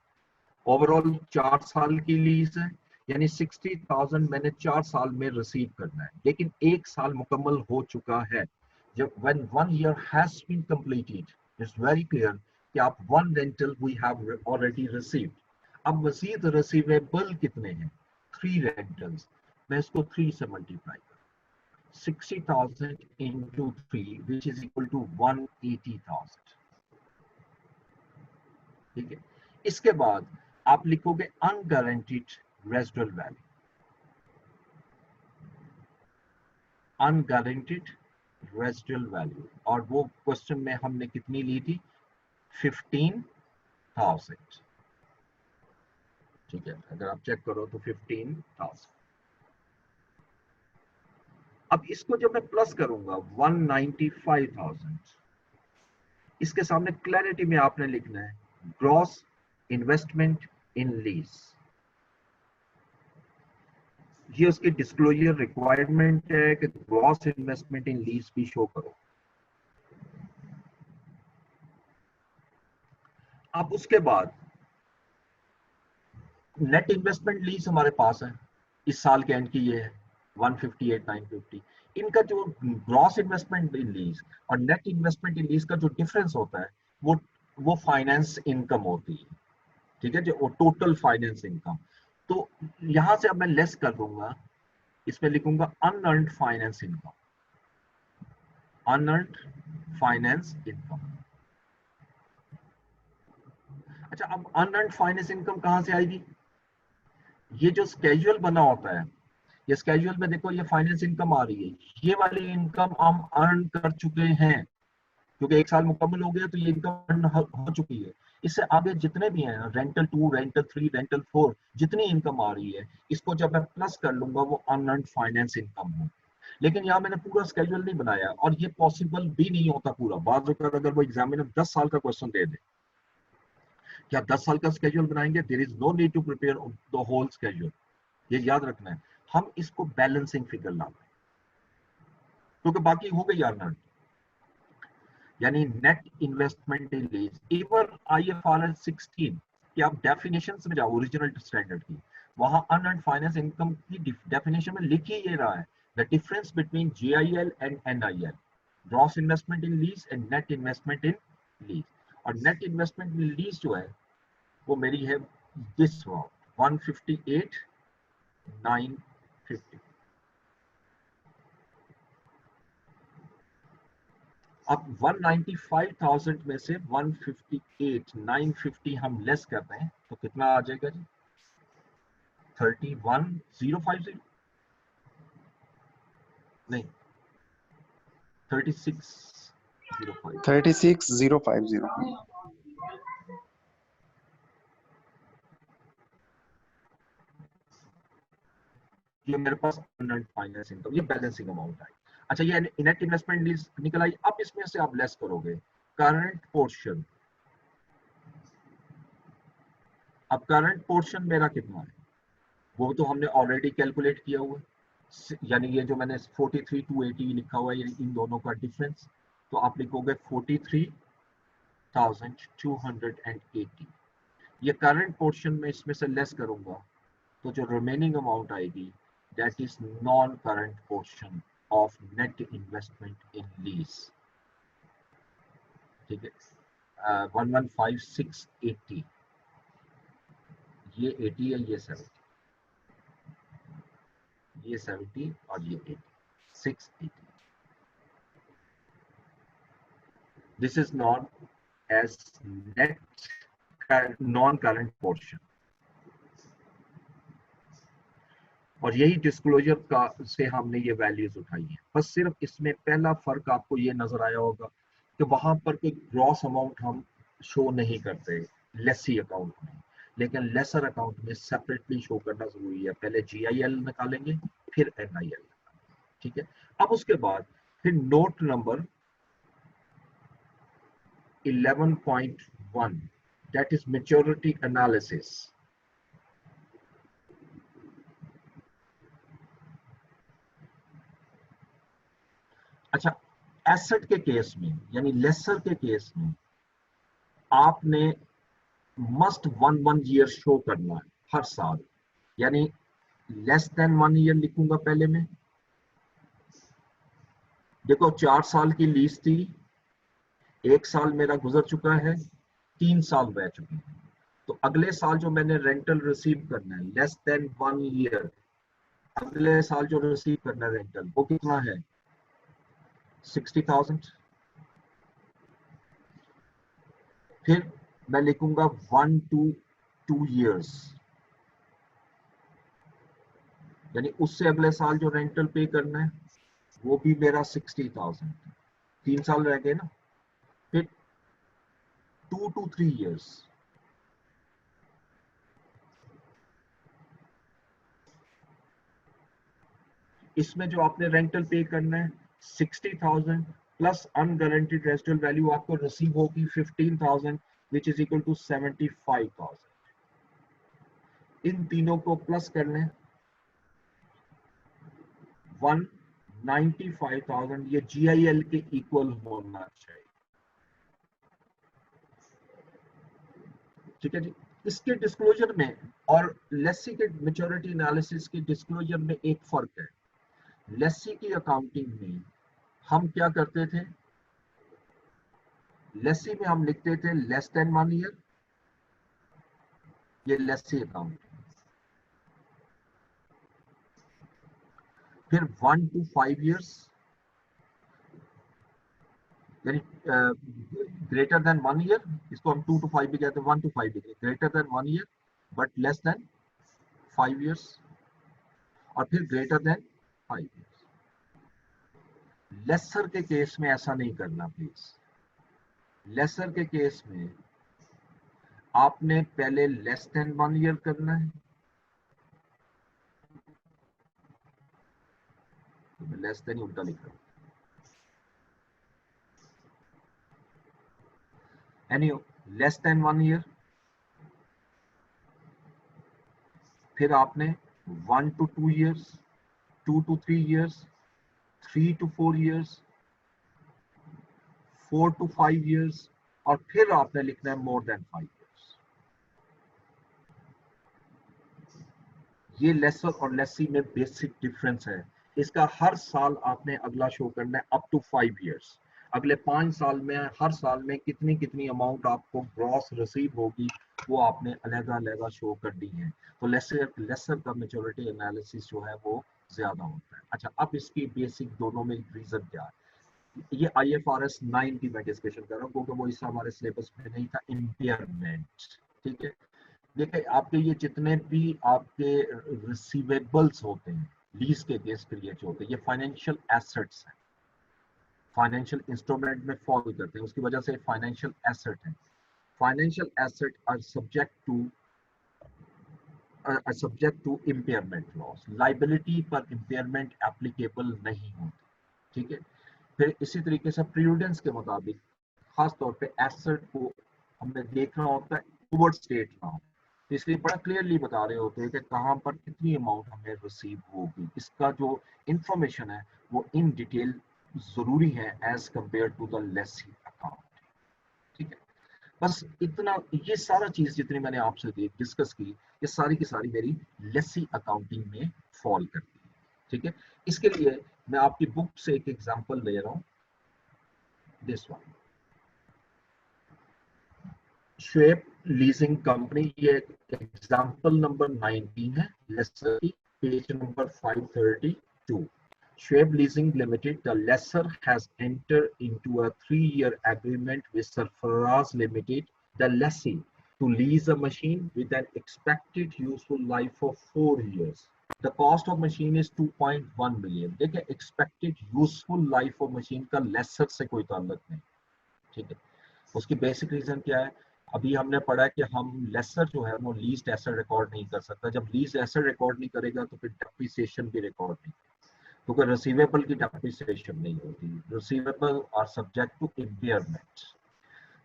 ओवरऑल 4 साल की लीज है, यानी 60,000 मैंने 4 साल में रिसीव करना है, लेकिन 1 साल मुकम्मल हो चुका है। जब when 1 year has been completed, it's very clear कि आप 1 rental we have already received। अब मजीद रिसीवेबल कितने हैं, 3 रेंटल्स, मैं इसको 3 से मल्टीप्लाई करूं, 60,000 into 3 which is equal to 180,000। ठीक है, इसके बाद आप लिखोगे unguaranteed residual value, unguaranteed residual value, और वो क्वेश्चन में हमने कितनी ली थी, 15,000। ठीक है, अगर आप चेक करो तो 15,000। अब इसको जब मैं प्लस करूंगा 195,000, इसके सामने क्लैरिटी में आपने लिखना है ग्रॉस इन्वेस्टमेंट इन लीज, ये उसकी डिस्क्लोजर रिक्वायरमेंट है कि ग्रॉस इन्वेस्टमेंट इन लीज भी शो करो। अब उसके बाद नेट इन्वेस्टमेंट लीज हमारे पास है, इस साल के एंड की ये है 158,950। इनका जो ग्रॉस इन्वेस्टमेंट इन लीज और नेट इन्वेस्टमेंट इन लीज का जो डिफरेंस होता है वो फाइनेंस इनकम होती है। ठीक है, जो टोटल फाइनेंस इनकम, तो यहां से अब मैं लेस कर दूंगा, इसमें लिखूंगा unearned finance income, unearned finance income. अच्छा, अब अनअर्न्ड फाइनेंस इनकम कहां से आएगी, ये जो स्केड्यूल बना होता है, ये स्केड्यूल में देखो ये फाइनेंस इनकम आ रही है, ये वाली इनकम हम अर्न कर चुके हैं, क्योंकि 1 साल मुकम्मल हो गया तो ये इनकम अर्न हो चुकी है। इससे आगे जितने भी हैं, रेंटल 2, रेंटल 3, रेंटल 4, जितनी इनकम आ रही है, इसको जब मैं प्लस कर लूंगा वो अनअर्न्ड फाइनेंस इनकम हो। लेकिन यहाँ मैंने पूरा स्केड्यूल नहीं बनाया और ये पॉसिबल भी नहीं होता पूरा। बाद अगर वो एग्जामिनर 10 साल का क्वेश्चन दे दे, क्या 10 साल का स्केड्यूल बनाएंगे, there is no need to prepare the whole schedule, ये याद रखना है। हम इसको बैलेंसिंग फिगर लाते हैं, क्योंकि बाकी हो गई अर्न, यानी net investment in lease. Even IFRS 16 कि आप डेफिनेशंस में जाओ ओरिजिनल स्टैंडर्ड की, वहां अनअर्न्ड फाइनेंस इनकम की डेफिनेशन में लिख ही ये रहा है, the difference between GIL and NIL, gross investment in lease and net investment in lease. और नेट इन्वेस्टमेंट इन लीज जो है वो मेरी है दिस 158,950। अब 195,000 में से 158,950 हम लेस कर रहे हैं तो कितना आ जाएगा जी, 31,050, नहीं 36,050। 36,050। ये मेरे पास फाइनेंस इनकम, ये बैलेंसिंग अमाउंट आई। अच्छा, ये नेट इन्वेस्टमेंट लीज निकल आई। अब इसमें से आप लेस करोगे करंट पोर्शन। अब करंट पोर्शन मेरा कितना है वो तो हमने ऑलरेडी कैलकुलेट किया हुआ है, यानी ये जो मैंने 43,280 लिखा हुआ है, ये इन दोनों का डिफरेंस, तो आप लिखोगे 43,280। ये करंट पोर्शन में इसमें से लेस करूंगा तो जो रिमेनिंग अमाउंट आएगी that is non current portion of net investment in lease. ठीक है, 115,680, ये 80 है, ये 70, ये 70 और ये 80, 680। This is non as net non current portion. और यही डिस्क्लोजर का से हमने ये वैल्यूज उठाई है। बस सिर्फ इसमें पहला फर्क आपको ये नजर आया होगा कि वहां पर कोई ग्रॉस अमाउंट हम शो नहीं करते लेसी अकाउंट में, लेकिन लेसर अकाउंट में सेपरेटली शो करना जरूरी है। पहले GIL निकालेंगे फिर NIL, ठीक है। अब उसके बाद फिर note number 11.1 that is maturity analysis. अच्छा, एसेट के केस में यानी लेसर के केस में आपने मस्ट 1 ईयर शो करना है हर साल, यानी लेस देन 1 ईयर लिखूंगा पहले मैं। देखो 4 साल की लीज थी, 1 साल मेरा गुजर चुका है, 3 साल रह चुके हैं, तो अगले साल जो मैंने रेंटल रिसीव करना है लेस देन 1 ईयर, अगले साल जो रिसीव करना है रेंटल वो कितना है 60,000। फिर मैं लिखूंगा 1 to 2 years, यानी उससे अगले साल जो रेंटल पे करना है वो भी मेरा 60,000, 3 साल रह गए ना। फिर 2 to 3 years, इसमें जो आपने रेंटल पे करना है 60,000 प्लस अनगारंटीड रेजिडुअल वैल्यू आपको रिसीव होगी 15,000 विच इज इक्वल टू 75,000। इन तीनों को प्लस कर लें 195,000, ये GIL के इक्वल होना चाहिए, ठीक है जी। इसके डिस्क्लोजर में और लेसी के मैच्योरिटी एनालिसिस के डिस्क्लोजर में एक फर्क है। लेसी की अकाउंटिंग में हम क्या करते थे, लेसी में हम लिखते थे लेस देन 1 ईयर, ये लेसी अकाउंट। फिर 1 to 5 years, यानी ग्रेटर देन 1 ईयर, इसको हम 2 to 5 भी कहते हैं, 1 to 5 भी, greater than 1 year but less than 5 years, और फिर ग्रेटर देन 5 years। लेसर के केस में ऐसा नहीं करना प्लीज। लेसर के केस में आपने पहले लेस देन 1 ईयर करना है, तो लेस देन उल्टा लिख रहा हूं, एनी लेस देन 1 ईयर, फिर आपने 1 to 2 years, 2 to 3 years, 3 to 4 years, 4 to 5 years, और फिर आपने लिखना है मोर देन 5 years। ये लेसर और लेसी में बेसिक डिफरेंस है। इसका हर साल आपने अगला शो करना है अप टू 5 years। अगले 5 साल में हर साल में कितनी कितनी अमाउंट आपको ग्रॉस रिसीव होगी वो आपने अलग-अलग शो कर दी है। तो लेसर का मैच्योरिटी एनालिसिस जो है वो ज्यादा होता है। अच्छा, अब इसकी बेसिक दोनों में रीजन क्या है, ये IFRS 9 की मैं डिस्कशन कर रहा हूँ क्योंकि वो इसका हमारे सिलेबस में नहीं था, इम्पेयरमेंट, ठीक है। देखिए आपके ये जितने भी आपके रिसीवेबल्स होते हैं लीज के केस क्रिएट होते हैं, ये फाइनेंशियल एसेट्स हैं, फाइनेंशियल इंस्ट्रूमेंट में फॉलो करते हैं, उसकी वजह से फाइनेंशियल एसेट है। Financial asset are subject to impairment loss, liability पर इम्पेयरमेंट एप्लीकेबल नहीं होती, ठीक है। फिर इसी तरीके से प्रूडेंस के मुताबिक खास तौर पे एसेट को हमें देखना होता है ओवर स्टेट ना हो, तो इसलिए बड़ा क्लियरली बता रहे होते हैं कि कहाँ पर कितनी अमाउंट हमें रिसीव होगी। इसका जो इंफॉर्मेशन है वो इन डिटेल जरूरी है as compare to the lessee account, ठीक है। बस इतना, ये सारा चीज जितनी मैंने आपसे डिस्कस की ये सारी की सारी मेरी लेसी अकाउंटिंग में फॉल करती है, ठीक है। इसके लिए मैं आपकी बुक से एक एग्जांपल ले रहा हूं, दिस वन, श्वेब लीजिंग कंपनी, ये एग्जांपल नंबर 19 है लेसर की, page number 532। Schwab Leasing Limited, the lessor has entered into a 3-year agreement with Sarfaraz Limited, the lessee, to lease a machine with an expected useful life of 4 years. The cost of machine is 2.1 million. देखिए expected useful life of machine का laser से कोई ताल्लुक नहीं, ठीक है। उसकी basic reason क्या है, अभी हमने पढ़ा कि हम लेसर जो है वो लीस्ट एसेट रिकॉर्ड नहीं कर सकता। जब लीस्ट एसेट रिकॉर्ड नहीं करेगा तो फिर डेप्रिसिएशन भी रिकॉर्ड नहीं, क्योंकि रिसीवेबल की डेप्रिसिएशन नहीं होती। Receivable are subject to impairment.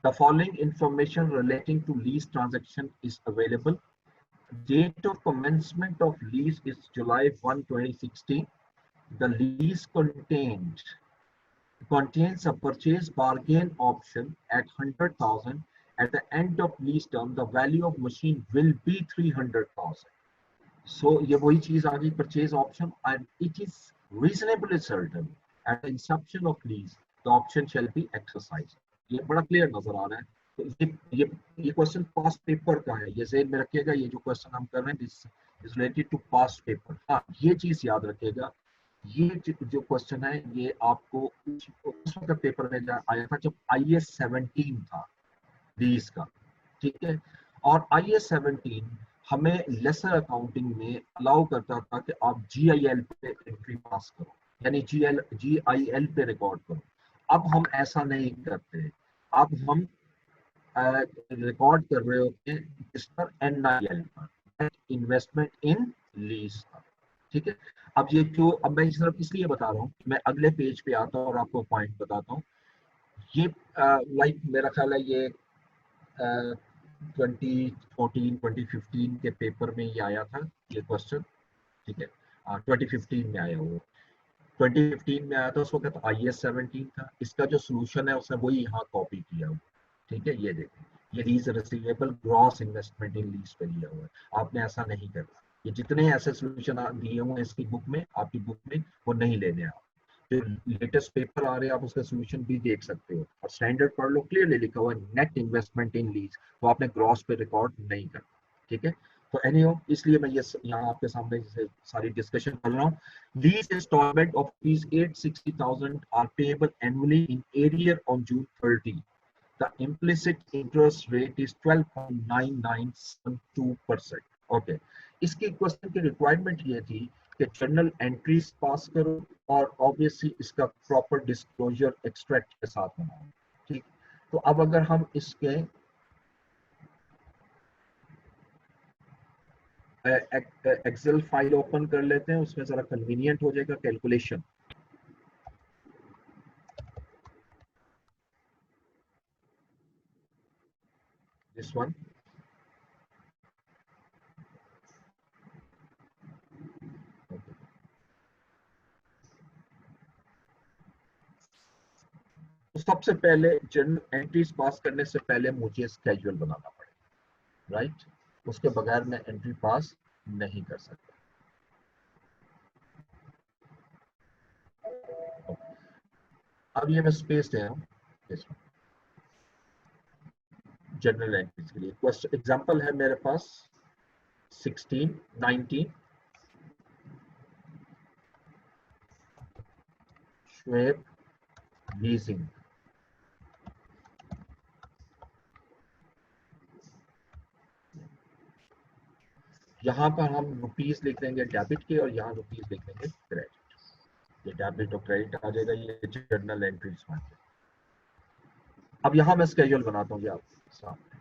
The following information relating to lease transaction is available. Date of commencement of lease is July 1, 2016. The lease contains a purchase bargain option at 100,000. At the end of lease term, the value of machine will be 300,000. So ये वही चीज आ गई, purchase option, and it is reasonably certain at the inception of lease the option shall be exercised. ये बड़ा clear नजर आ रहा है। तो ये क्वेश्चन पास्ट पेपर का है, ये ज़हन में रखिएगा। ये जो क्वेश्चन हम कर रहे हैं this is related to past paper. हाँ, ये चीज याद रखिएगा, ये जो क्वेश्चन है ये आपको उस वक्त पेपर में आया था जब IAS 17 था लीज का, ठीक है। और IAS 17 हमें लेसर अकाउंटिंग में अलाउ करता था कि आप GIL पे एंट्री पास करो, यानी GIL पे रिकॉर्ड करो। अब हम ऐसा नहीं करते, अब हम रिकॉर्ड कर रहे होते हैं इस पर NIL पर, इन्वेस्टमेंट इन लीज पर, ठीक है। अब ये जो अब मैं सिर्फ इसलिए बता रहा हूँ, मैं अगले पेज पे आता हूँ और आपको पॉइंट बताता हूँ। ये लाइक मेरा ख्याल है ये 2014 2015 के पेपर में ये आया था ये क्वेश्चन, ठीक है। 2015 में आया, वो 2015 में आया था, उस वक्त IAS 17 था। इसका जो सोल्यूशन है उसने वही यहाँ कॉपी किया हुआ, ठीक है। ये देखिए, ये lease receivable gross investment in lease पे लिया हुआ है। आपने ऐसा नहीं करना। ये जितने ऐसे सोल्यूशन दिए हुए हैं इसकी बुक में, आपकी बुक में, वो नहीं लेने आप। जो लेटेस्ट पेपर आ रहे हैं आप उसका सोल्यूशन भी देख सकते हो, और स्टैंडर्ड पढ़ लो, क्लियरली लिखा हुआ है नेट इन्वेस्टमेंट इन लीज, तो आपने ग्रॉस पे रिकॉर्ड नहीं करना, ठीक है। तो एनीहो, इसलिए मैं ये यहाँ आपके सामने जैसे सारी डिस्कशन कर रहा हूँ। Lease installment of fees 860,000 are payable annually in arrear on June 30. The implicit interest rate is 12.9972%. Okay. इसके क्वेश्चन की रिक्वायरमेंट ये थी कि जर्नल एंट्रीज पास करो और ऑब्वियसली इसका प्रॉपर डिस्क्लोजर एक्सट्रैक्ट के साथ बनाओ, ठीक। तो अब अगर हम इसके एक्सेल फाइल ओपन कर लेते हैं, उसमें जरा कन्वीनियंट हो जाएगा कैलकुलेशन। दिस वन, तो सबसे पहले जर्नल एंट्रीज पास करने से पहले मुझे स्केड्यूल बनाना पड़ेगा, राइट। उसके बगैर मैं एंट्री पास नहीं कर सकता। अब ये मैं स्पेस दे रहा हूँ जनरल एंट्रीज के लिए। क्वेश्चन एग्जांपल है मेरे पास 16, 19 श्वेब लीजिंग। यहाँ पर हम रुपीस लिख देंगे डेबिट के, और यहाँ रुपीस लिख देंगे क्रेडिट। ये डेबिट और क्रेडिट आ जाएगा, ये जर्नल एंट्रीज में। अब यहाँ मैं स्केड्यूल बनाता हूँ, ये आपके सामने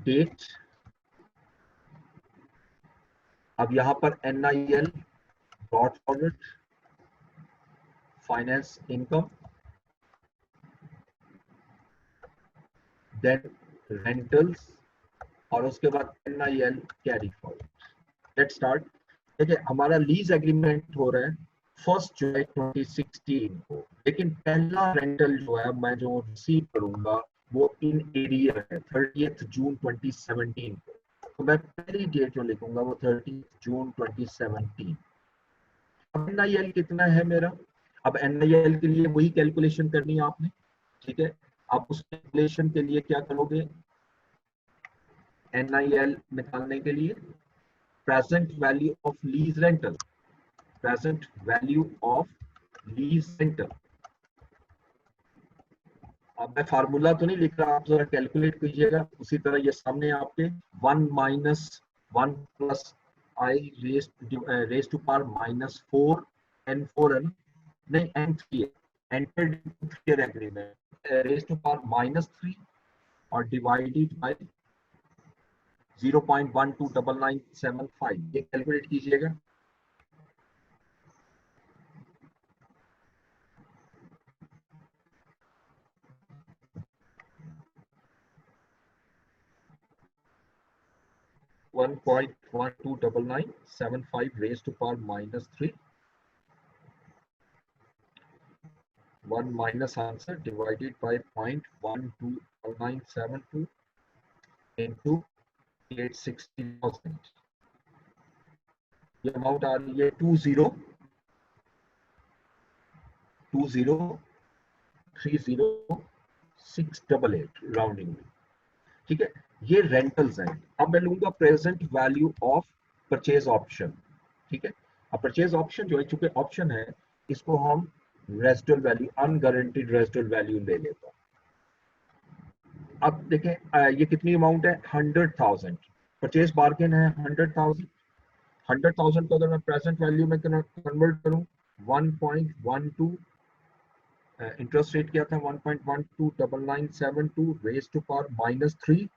डेट। अब यहाँ पर NIL brought forward, finance income, then rentals, और उसके बाद NIL carry forward. Let's start. देखिए हमारा लीज एग्रीमेंट हो रहा है 1 जुलाई 2016 को, लेकिन पहला रेंटल जो है मैं जो रिसीव करूंगा वो इन एरियर है 30 जून 2017 को। तो मैं पहली डेट जो लिखूंगा वो 30 जून 2017। अब NIL कितना है मेरा? अब NIL के लिए वही कैलकुलेशन करनी है आपने, ठीक है। आप उस कैलकुलेशन के लिए क्या करोगे? NIL निकालने के लिए present value of lease rental, present value of lease rental. अब मैं फार्मूला तो नहीं लिख रहा, आप जरा कैलकुलेट कीजिएगा उसी तरह। ये सामने आपके 1 minus 1 plus i raise to power -4 N4 है ना, नहीं N3 है, entered in agreement raise to power -3 और डिवाइडेड बाय 0.129975, ये कैलकुलेट कीजिएगा। (1.129975) raised to power -3, 1 minus answer divided by 0.129972 into 860,000। ये अमाउंट आ रही है 20,30,688 राउंडिंग में, ठीक है। ये रेंटल्स हैं। अब मैं लूंगा present value of purchase option, ठीक है। अब परचेज ऑप्शन जो है, चूंकि ऑप्शन है, इसको हम residual value, unguaranteed residual value ले लेता हूं। अब देखें ये कितनी अमाउंट है, 100,000। परचेज बार्गेन है 100,000। 100,000 को अगर मैं प्रेजेंट वैल्यू में कन्वर्ट करूं, 1.12, इंटरेस्ट रेट क्या था 1.129972 raise to power -3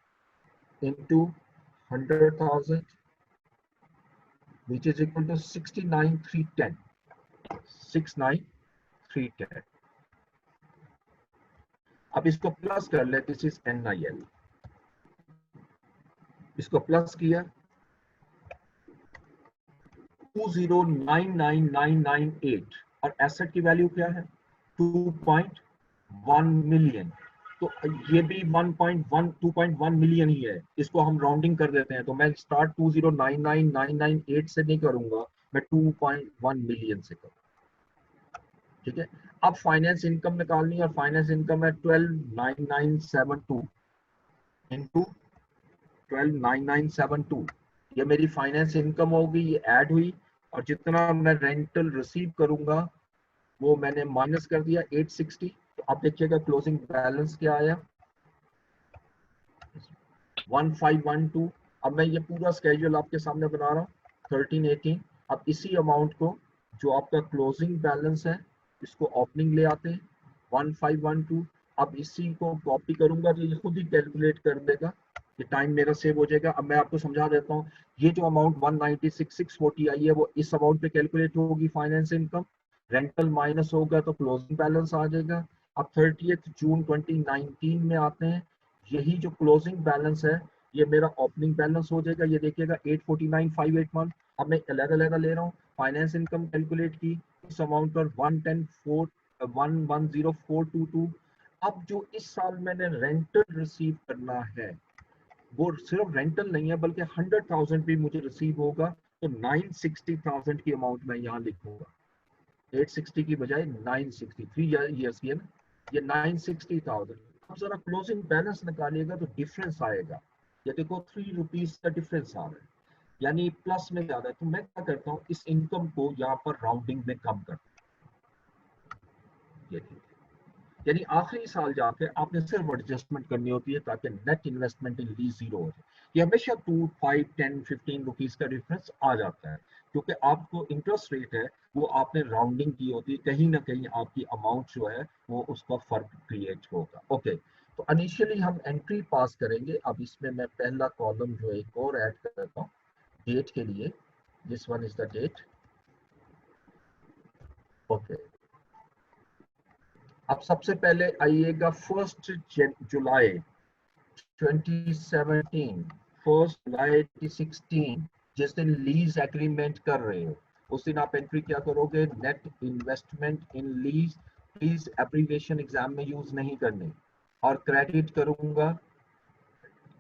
into 100,000, which is equal to 69,310, 69,310। अब इसको प्लस कर ले, दिस इज NIL, इसको प्लस किया 2099998 और एसेट की वैल्यू क्या है 2.1 मिलियन, तो ये भी 2.1 मिलियन ही है। इसको हम राउंडिंग कर देते हैं, तो मैं स्टार्ट 2099998 से नहीं करूंगा, मैं 2.1 मिलियन से करूंगा, ठीक है। अब फाइनेंस इनकम निकालनी है, और फाइनेंस इनकम है 129972 इंटू 129972, ये मेरी फाइनेंस इनकम होगी, ये ऐड हुई, और जितना मैं रेंटल रिसीव करूंगा वो मैंने माइनस कर दिया 860। तो अब देखिएगा क्लोजिंग बैलेंस क्या आया 1512। अब मैं ये पूरा स्केड्यूल आपके सामने बना रहा हूँ 1318। अब इसी अमाउंट को जो आपका क्लोजिंग बैलेंस है इसको ओपनिंग ले आते हैं 1512। अब इसी को कॉपी करूंगा तो ये खुद ही कैलकुलेट कर देगा, ये टाइम मेरा सेव हो जाएगा। अब मैं आपको समझा देता हूँ, ये जो अमाउंट 196,640 आई है वो इस अमाउंट पे कैलकुलेट होगी फाइनेंस इनकम, रेंटल माइनस होगा तो क्लोजिंग बैलेंस आ जाएगा। अब 30 जून 2019 में आते हैं, यही जो क्लोजिंग बैलेंस है ये मेरा ओपनिंग बैलेंस हो जाएगा, ये देखिएगा 849,581। अब मैं अलग अलग ले रहा हूँ, फाइनेंस इनकम कैलकुलेट की इस अमाउंट पर 110,422। अब जो इस साल मैंने रेंटल रिसीव करना है वो सिर्फ रेंटल नहीं है बल्कि 100,000 भी मुझे रिसीव होगा, तो 960,000 की अमाउंट मैं यहाँ लिखूंगा, 860 की बजाय 960, 3 ईयर्स की है ना, ये 960,000। अब जरा क्लोजिंग बैलेंस निकालिएगा तो डिफरेंस आएगा, ये देखो 3 रुपीज का डिफरेंस आ रहा है, यानी प्लस में ज्यादा है। तो मैं क्या करता हूँ, इस इनकम को यहाँ पर राउंडिंग में कम करता हूँ, यानी आखिरी साल जाके आपने सिर्फ एडजस्टमेंट करनी होती है ताकि net investment in lease zero हो जाए। ये हमेशा 2, 5, 10, 15 रुपीज का डिफरेंस आ जाता है, क्योंकि आपको इंटरेस्ट रेट है वो आपने राउंडिंग की होती है, कहीं ना कहीं आपकी अमाउंट जो है वो उसका फर्क क्रिएट होगा। ओके, तो इनिशियली हम एंट्री पास करेंगे। अब इसमें मैं पहला कॉलम जो है एक और ऐड कर देता हूँ डेट के लिए, this one is the date. Okay, अब सबसे पहले आइएगा 1 जुलाई 2017, 1 जुलाई 2016, जिस दिन लीज एग्रीमेंट कर रहे हो उस दिन आप एंट्री क्या करोगे, net investment in lease. Please abbreviation exam में यूज नहीं करनी, और क्रेडिट करूंगा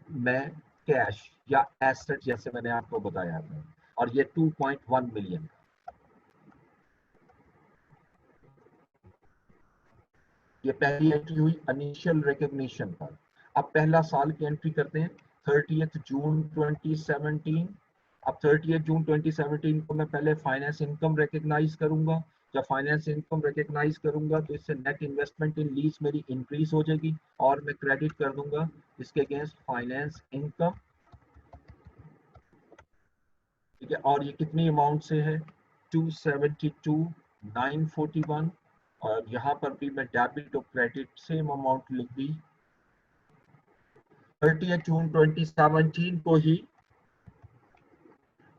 मैं कैश या एसेट जैसे मैंने आपको बताया था, और ये 2.1 मिलियन। ये पहली एंट्री हुई इनिशियल रिकॉग्निशन पर। अब पहला साल की एंट्री करते हैं 30 जून 2017। अब 30 जून 2017 को मैं पहले फाइनेंस इनकम रिकॉग्नाइज करूंगा। जब फाइनेंस इनकम रिकॉग्नाइज करूंगा तो इससे नेट इन्वेस्टमेंट इन लीज मेरी इंक्रीज हो जाएगी, और मैं क्रेडिट कर दूंगा इसके अगेंस्ट फाइनेंस इनकम, ठीक है। और ये कितनी अमाउंट से है 272,941, और यहाँ पर भी मैं डेबिट और क्रेडिट सेम अमाउंट लिख दी। 30 जून 2017 को ही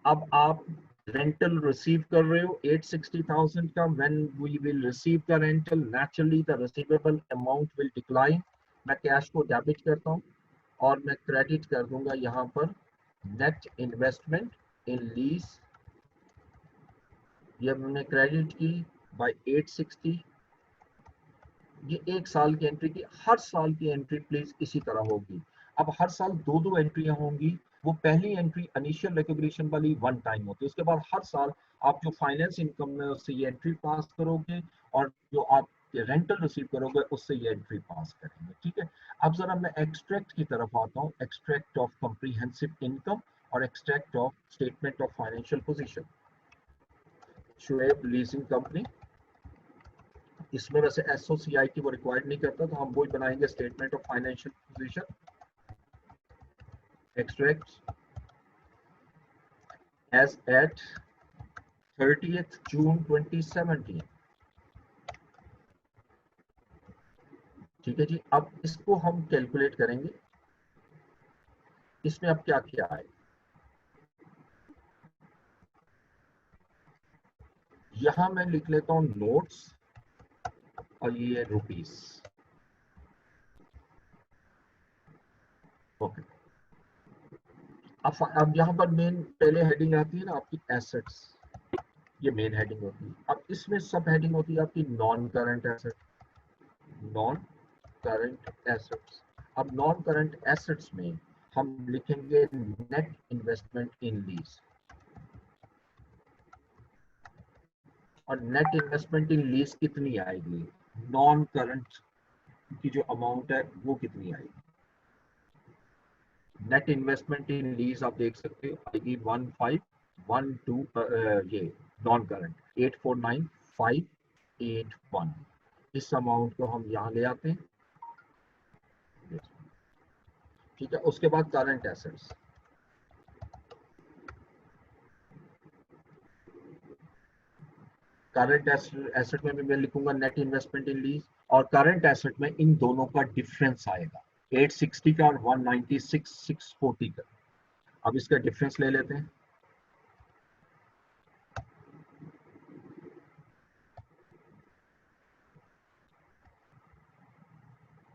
अब आप रेंटल रिसीव कर रहे हो 860,000 का। When we will receive the rental naturally the receivable amount will decline. मैं कैश को डेबिट करता हूँ और मैं क्रेडिट कर दूंगा यहाँ पर नेट इन्वेस्टमेंट इन लीज। ये हमने क्रेडिट की बाय 860। ये एक साल की एंट्री की। हर साल की एंट्री प्लीज इसी तरह होगी। अब हर साल दो दो एंट्रियां होंगी। वो पहली एंट्री इनिशियल रिकॉग्निशन वाली वन टाइम होती है, उसके बाद हर साल आप जो फाइनेंस इनकम में उससे ये एंट्री पास करोगे और जो आप रेंटल रिसीव करोगे उससे ये एंट्री पास करेंगे। ठीक है, अब जरा मैं एक्सट्रैक्ट की तरफ आता हूँ। एक्सट्रैक्ट ऑफ कॉम्प्रिहेंसिव इनकम और extract of statement of financial position. Shoaib leasing company, इसमें वैसे एसओसीआई की वो रिक्वायर्ड नहीं करता, तो हम वही बनाएंगे statement of financial position. Extract as at 30th June 2017। ठीक है जी, अब इसको हम कैलकुलेट करेंगे। इसमें अब क्या किया है, यहां मैं लिख लेता हूं नोट्स और ये रुपीस। ओके, अब यहां पर मेन पहले हेडिंग आती है ना आपकी एसेट्स, ये मेन हेडिंग होती है। अब इसमें सब हेडिंग होती है आपकी non current asset. Non current assets, अब नॉन करंट एसेट्स में हम लिखेंगे नेट इन्वेस्टमेंट इन लीज। और नेट इन्वेस्टमेंट इन लीज कितनी आएगी, नॉन करंट की जो अमाउंट है वो कितनी आएगी। नेट इन्वेस्टमेंट इन लीज आप देख सकते हो आएगी 1512, ये नॉन करंट 849581। इस अमाउंट को हम यहाँ ले आते हैं। ठीक है, उसके बाद करंट एसेट्स। करंट एसेट में भी मैं लिखूंगा नेट इन्वेस्टमेंट इन लीज, और करंट एसेट में इन दोनों का डिफरेंस आएगा 860 का और 196,640 का। अब इसका डिफरेंस ले लेते हैं।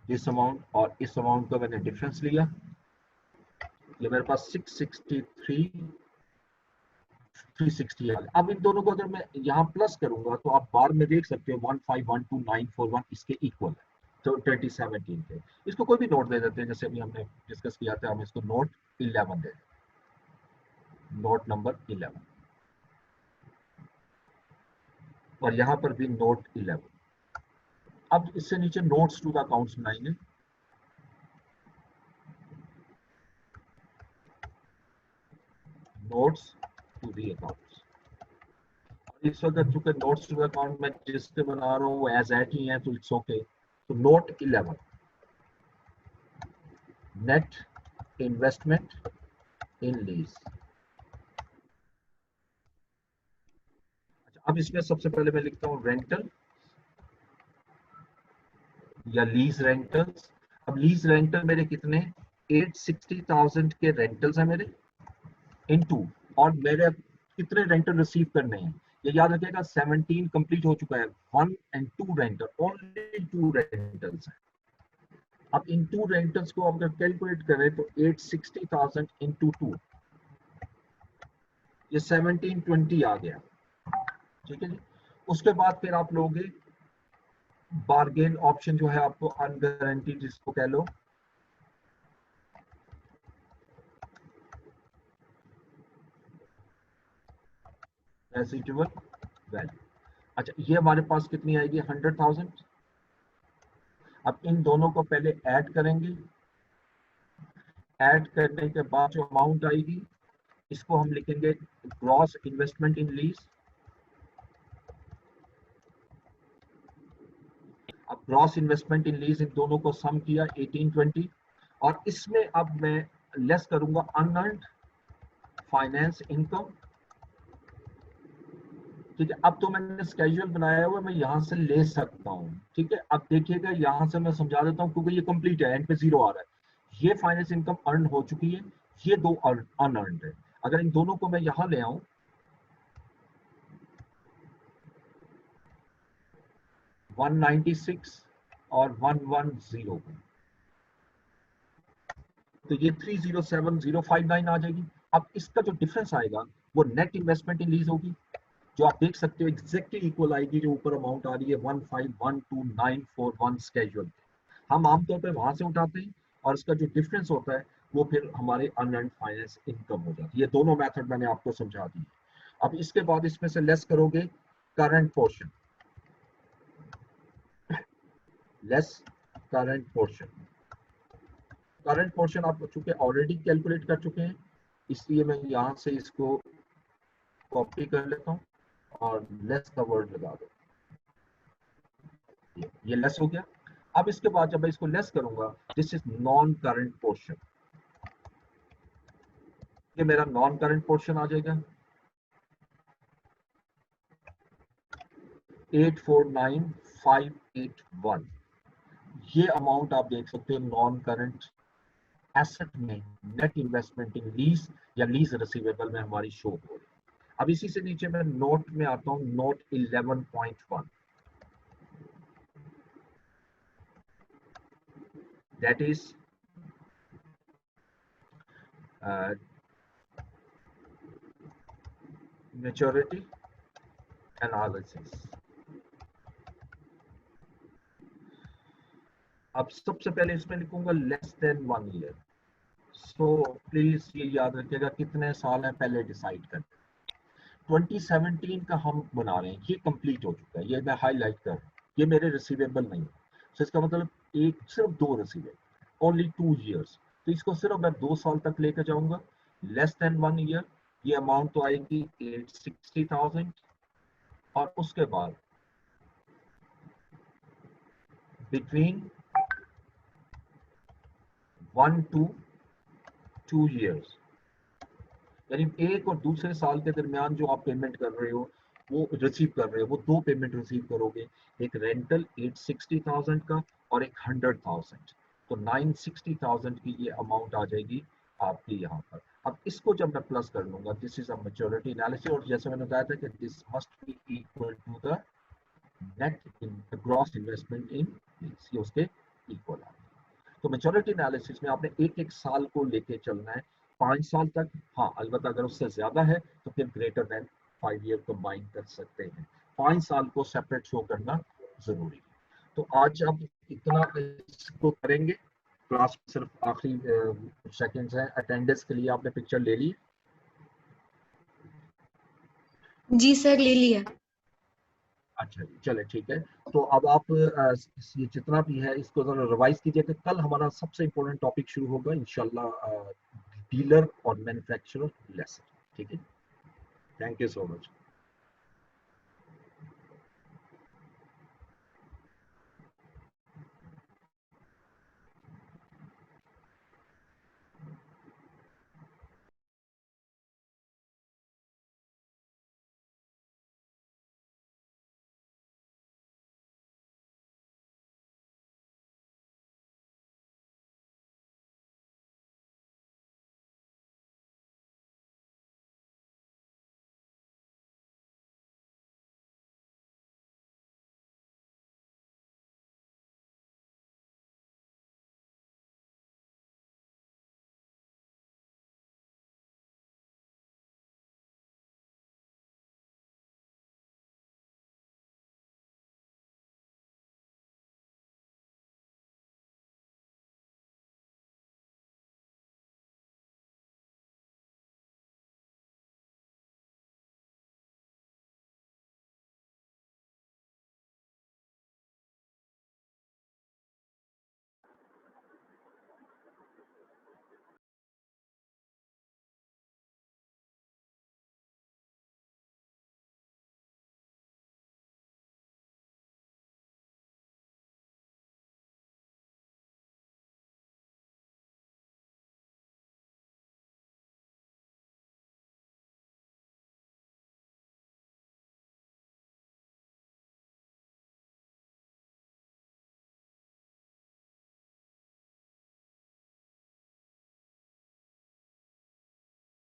इस अमाउंट और इस अमाउंट का मैंने डिफरेंस लिया, ये मेरे पास 360 आ गया। अब इन दोनों को अगर मैं यहाँ प्लस करूंगा तो आप बार में देख सकते हो 1512941 इसके इक्वल है, तो 2017 के। इसको कोई भी नोट दे देते हैं, जैसे अभी हमने डिस्कस किया था, हम इसको नोट 11 दे, नोट नंबर 11, और यहाँ पर भी नोट 11। अब इससे नीचे नोट्स टू द अकाउंट्स बनाएंगे। नोट्स टू द अकाउंट्स, इस वक्त चूंकि नोट्स टू द अकाउंट में जिससे बना रहा हूँ वो एज एट ही है, तो इट्स ओके। तो note 11 net investment in lease. अच्छा, अब इसमें सबसे पहले मैं लिखता हूँ रेंटल या लीज रेंटल्स। अब लीज रेंटल मेरे कितने, 860,000 के रेंटल्स हैं मेरे, इनटू, और मेरे कितने रेंटल रिसीव करने हैं, ये याद रखिएगा 17 कंप्लीट हो चुका है। 1 and 2 रेंटल, ओनली 2 रेंटल्स हैं। अब इन 2 रेंटल्स को अगर कैलकुलेट करें तो 860,000 इंटू 2, ये 1720 आ गया। ठीक है जी, उसके बाद फिर आप लोगे बार्गेन ऑप्शन जो है आपको अनगारंटीड जिसको कह लो, रेसिडुअल वैल्यू। अच्छा, ये हमारे पास कितनी आएगी, 100,000। अब इन दोनों को पहले ऐड करेंगे, ऐड करने के बाद जो अमाउंट आएगी इसको हम लिखेंगे ग्रॉस इन्वेस्टमेंट इन लीज। अब ग्रॉस इन्वेस्टमेंट इन लीज इन दोनों को सम किया 1820, और इसमें अब मैं लेस करूंगा अनअर्न्ड फाइनेंस इनकम। ठीक है, अब तो मैंने स्केड्यूल बनाया हुआ, मैं यहाँ से ले सकता हूँ। ठीक है, अब देखिएगा यहाँ से मैं समझा देता हूँ क्योंकि ये कंप्लीट है, एंड पे 0 आ रहा है। ये फाइनेंस इनकम अर्न हो चुकी है, ये 2 अनअर्नड है। अगर इन दोनों को मैं यहाँ ले आऊं, $196 और 110 को, तो ये 307059 आ जाएगी। अब इसका जो डिफरेंस आएगा वो नेट इन्वेस्टमेंट इन लीज होगी, जो आप देख सकते हो एग्जैक्टली इक्वल आएगी, जो ऊपर अमाउंट आ रही है 1512941 स्केड्यूल। हम आमतौर पे वहां से उठाते हैं और इसका जो डिफरेंस होता है वो फिर हमारे अनअर्न्ड फाइनेंस इनकम हो जाती है। ये दोनों मेथड मैंने आपको समझा दी। अब इसके बाद इसमें से लेस करोगे current portion, less current portion. Current portion आप चूंकि ऑलरेडी कैलकुलेट कर चुके हैं, इसलिए मैं यहाँ से इसको कॉपी कर लेता हूँ और लेस का वर्ड लगा दो। ये लेस हो गया। अब इसके बाद जब मैं इसको लेस करूंगा, this is non current portion, ये मेरा नॉन करंट पोर्शन आ जाएगा 849581। ये अमाउंट आप देख सकते हो नॉन करंट एसेट में नेट इन्वेस्टमेंट इन लीज या लीज रिसीवेबल में हमारी शो हो रही है। अब इसी से नीचे मैं नोट में आता हूं, note 11.1, that is maturity analysis. अब सबसे पहले इसमें लिखूंगा less than 1 year. So please ये याद रखिएगा कितने साल है पहले डिसाइड कर। 2017 का हम बना रहे हैं, ये कंप्लीट हो चुका है, ये मैं हाईलाइट कर रहा हूँ, ये मेरे रिसीवेबल नहीं है। तो इसका मतलब सिर्फ 2 रिसीवेबल, ओनली 2 ईयर्स। तो इसको सिर्फ मैं 2 साल तक लेकर जाऊंगा। लेस देन 1 ईयर, ये अमाउंट तो आएगी 860,000 और उसके बाद बिटवीन 1 to 2 ईयर्स, यानी एक और दूसरे साल के दरमियान जो आप पेमेंट कर रहे हो, वो रिसीव कर रहे हो, वो 2 पेमेंट रिसीव करोगे, एक रेंटल 860,000 का और एक 100,000। तो 960,000 की ये अमाउंट आ जाएगी आपकी यहाँ पर। अब इसको जब मैं प्लस कर लूंगा, this is a maturity analysis, और जैसे मैंने बताया था कि this must be equal to the net in the gross investment in lease, ये उसके इक्वल आ। तो मैच्योरिटी एनालिसिस में आपने एक एक साल को लेके चलना है, 5 साल तक। हाँ, अलबत्ता अगर उससे ज्यादा है तो फिर ग्रेटर देन 5 ईयर कंबाइन कर सकते हैं। 5 साल को सेपरेट शो करना जरूरी है। तो आज आप इतना इसको करेंगे। क्लास सिर्फ आखिरी सेकंड्स हैं, अटेंडेंस के लिए आपने पिक्चर ले ली? जी सर, ले लिया। अच्छा, चले ठीक है। तो अब आप ये जितना भी है इसको जरा रिवाइज कीजिएगा। कल हमारा सबसे इम्पोर्टेंट टॉपिक शुरू होगा इंशाल्लाह, डीलर और मैन्युफैक्चरर लेसन। ठीक है, थैंक यू सो मच।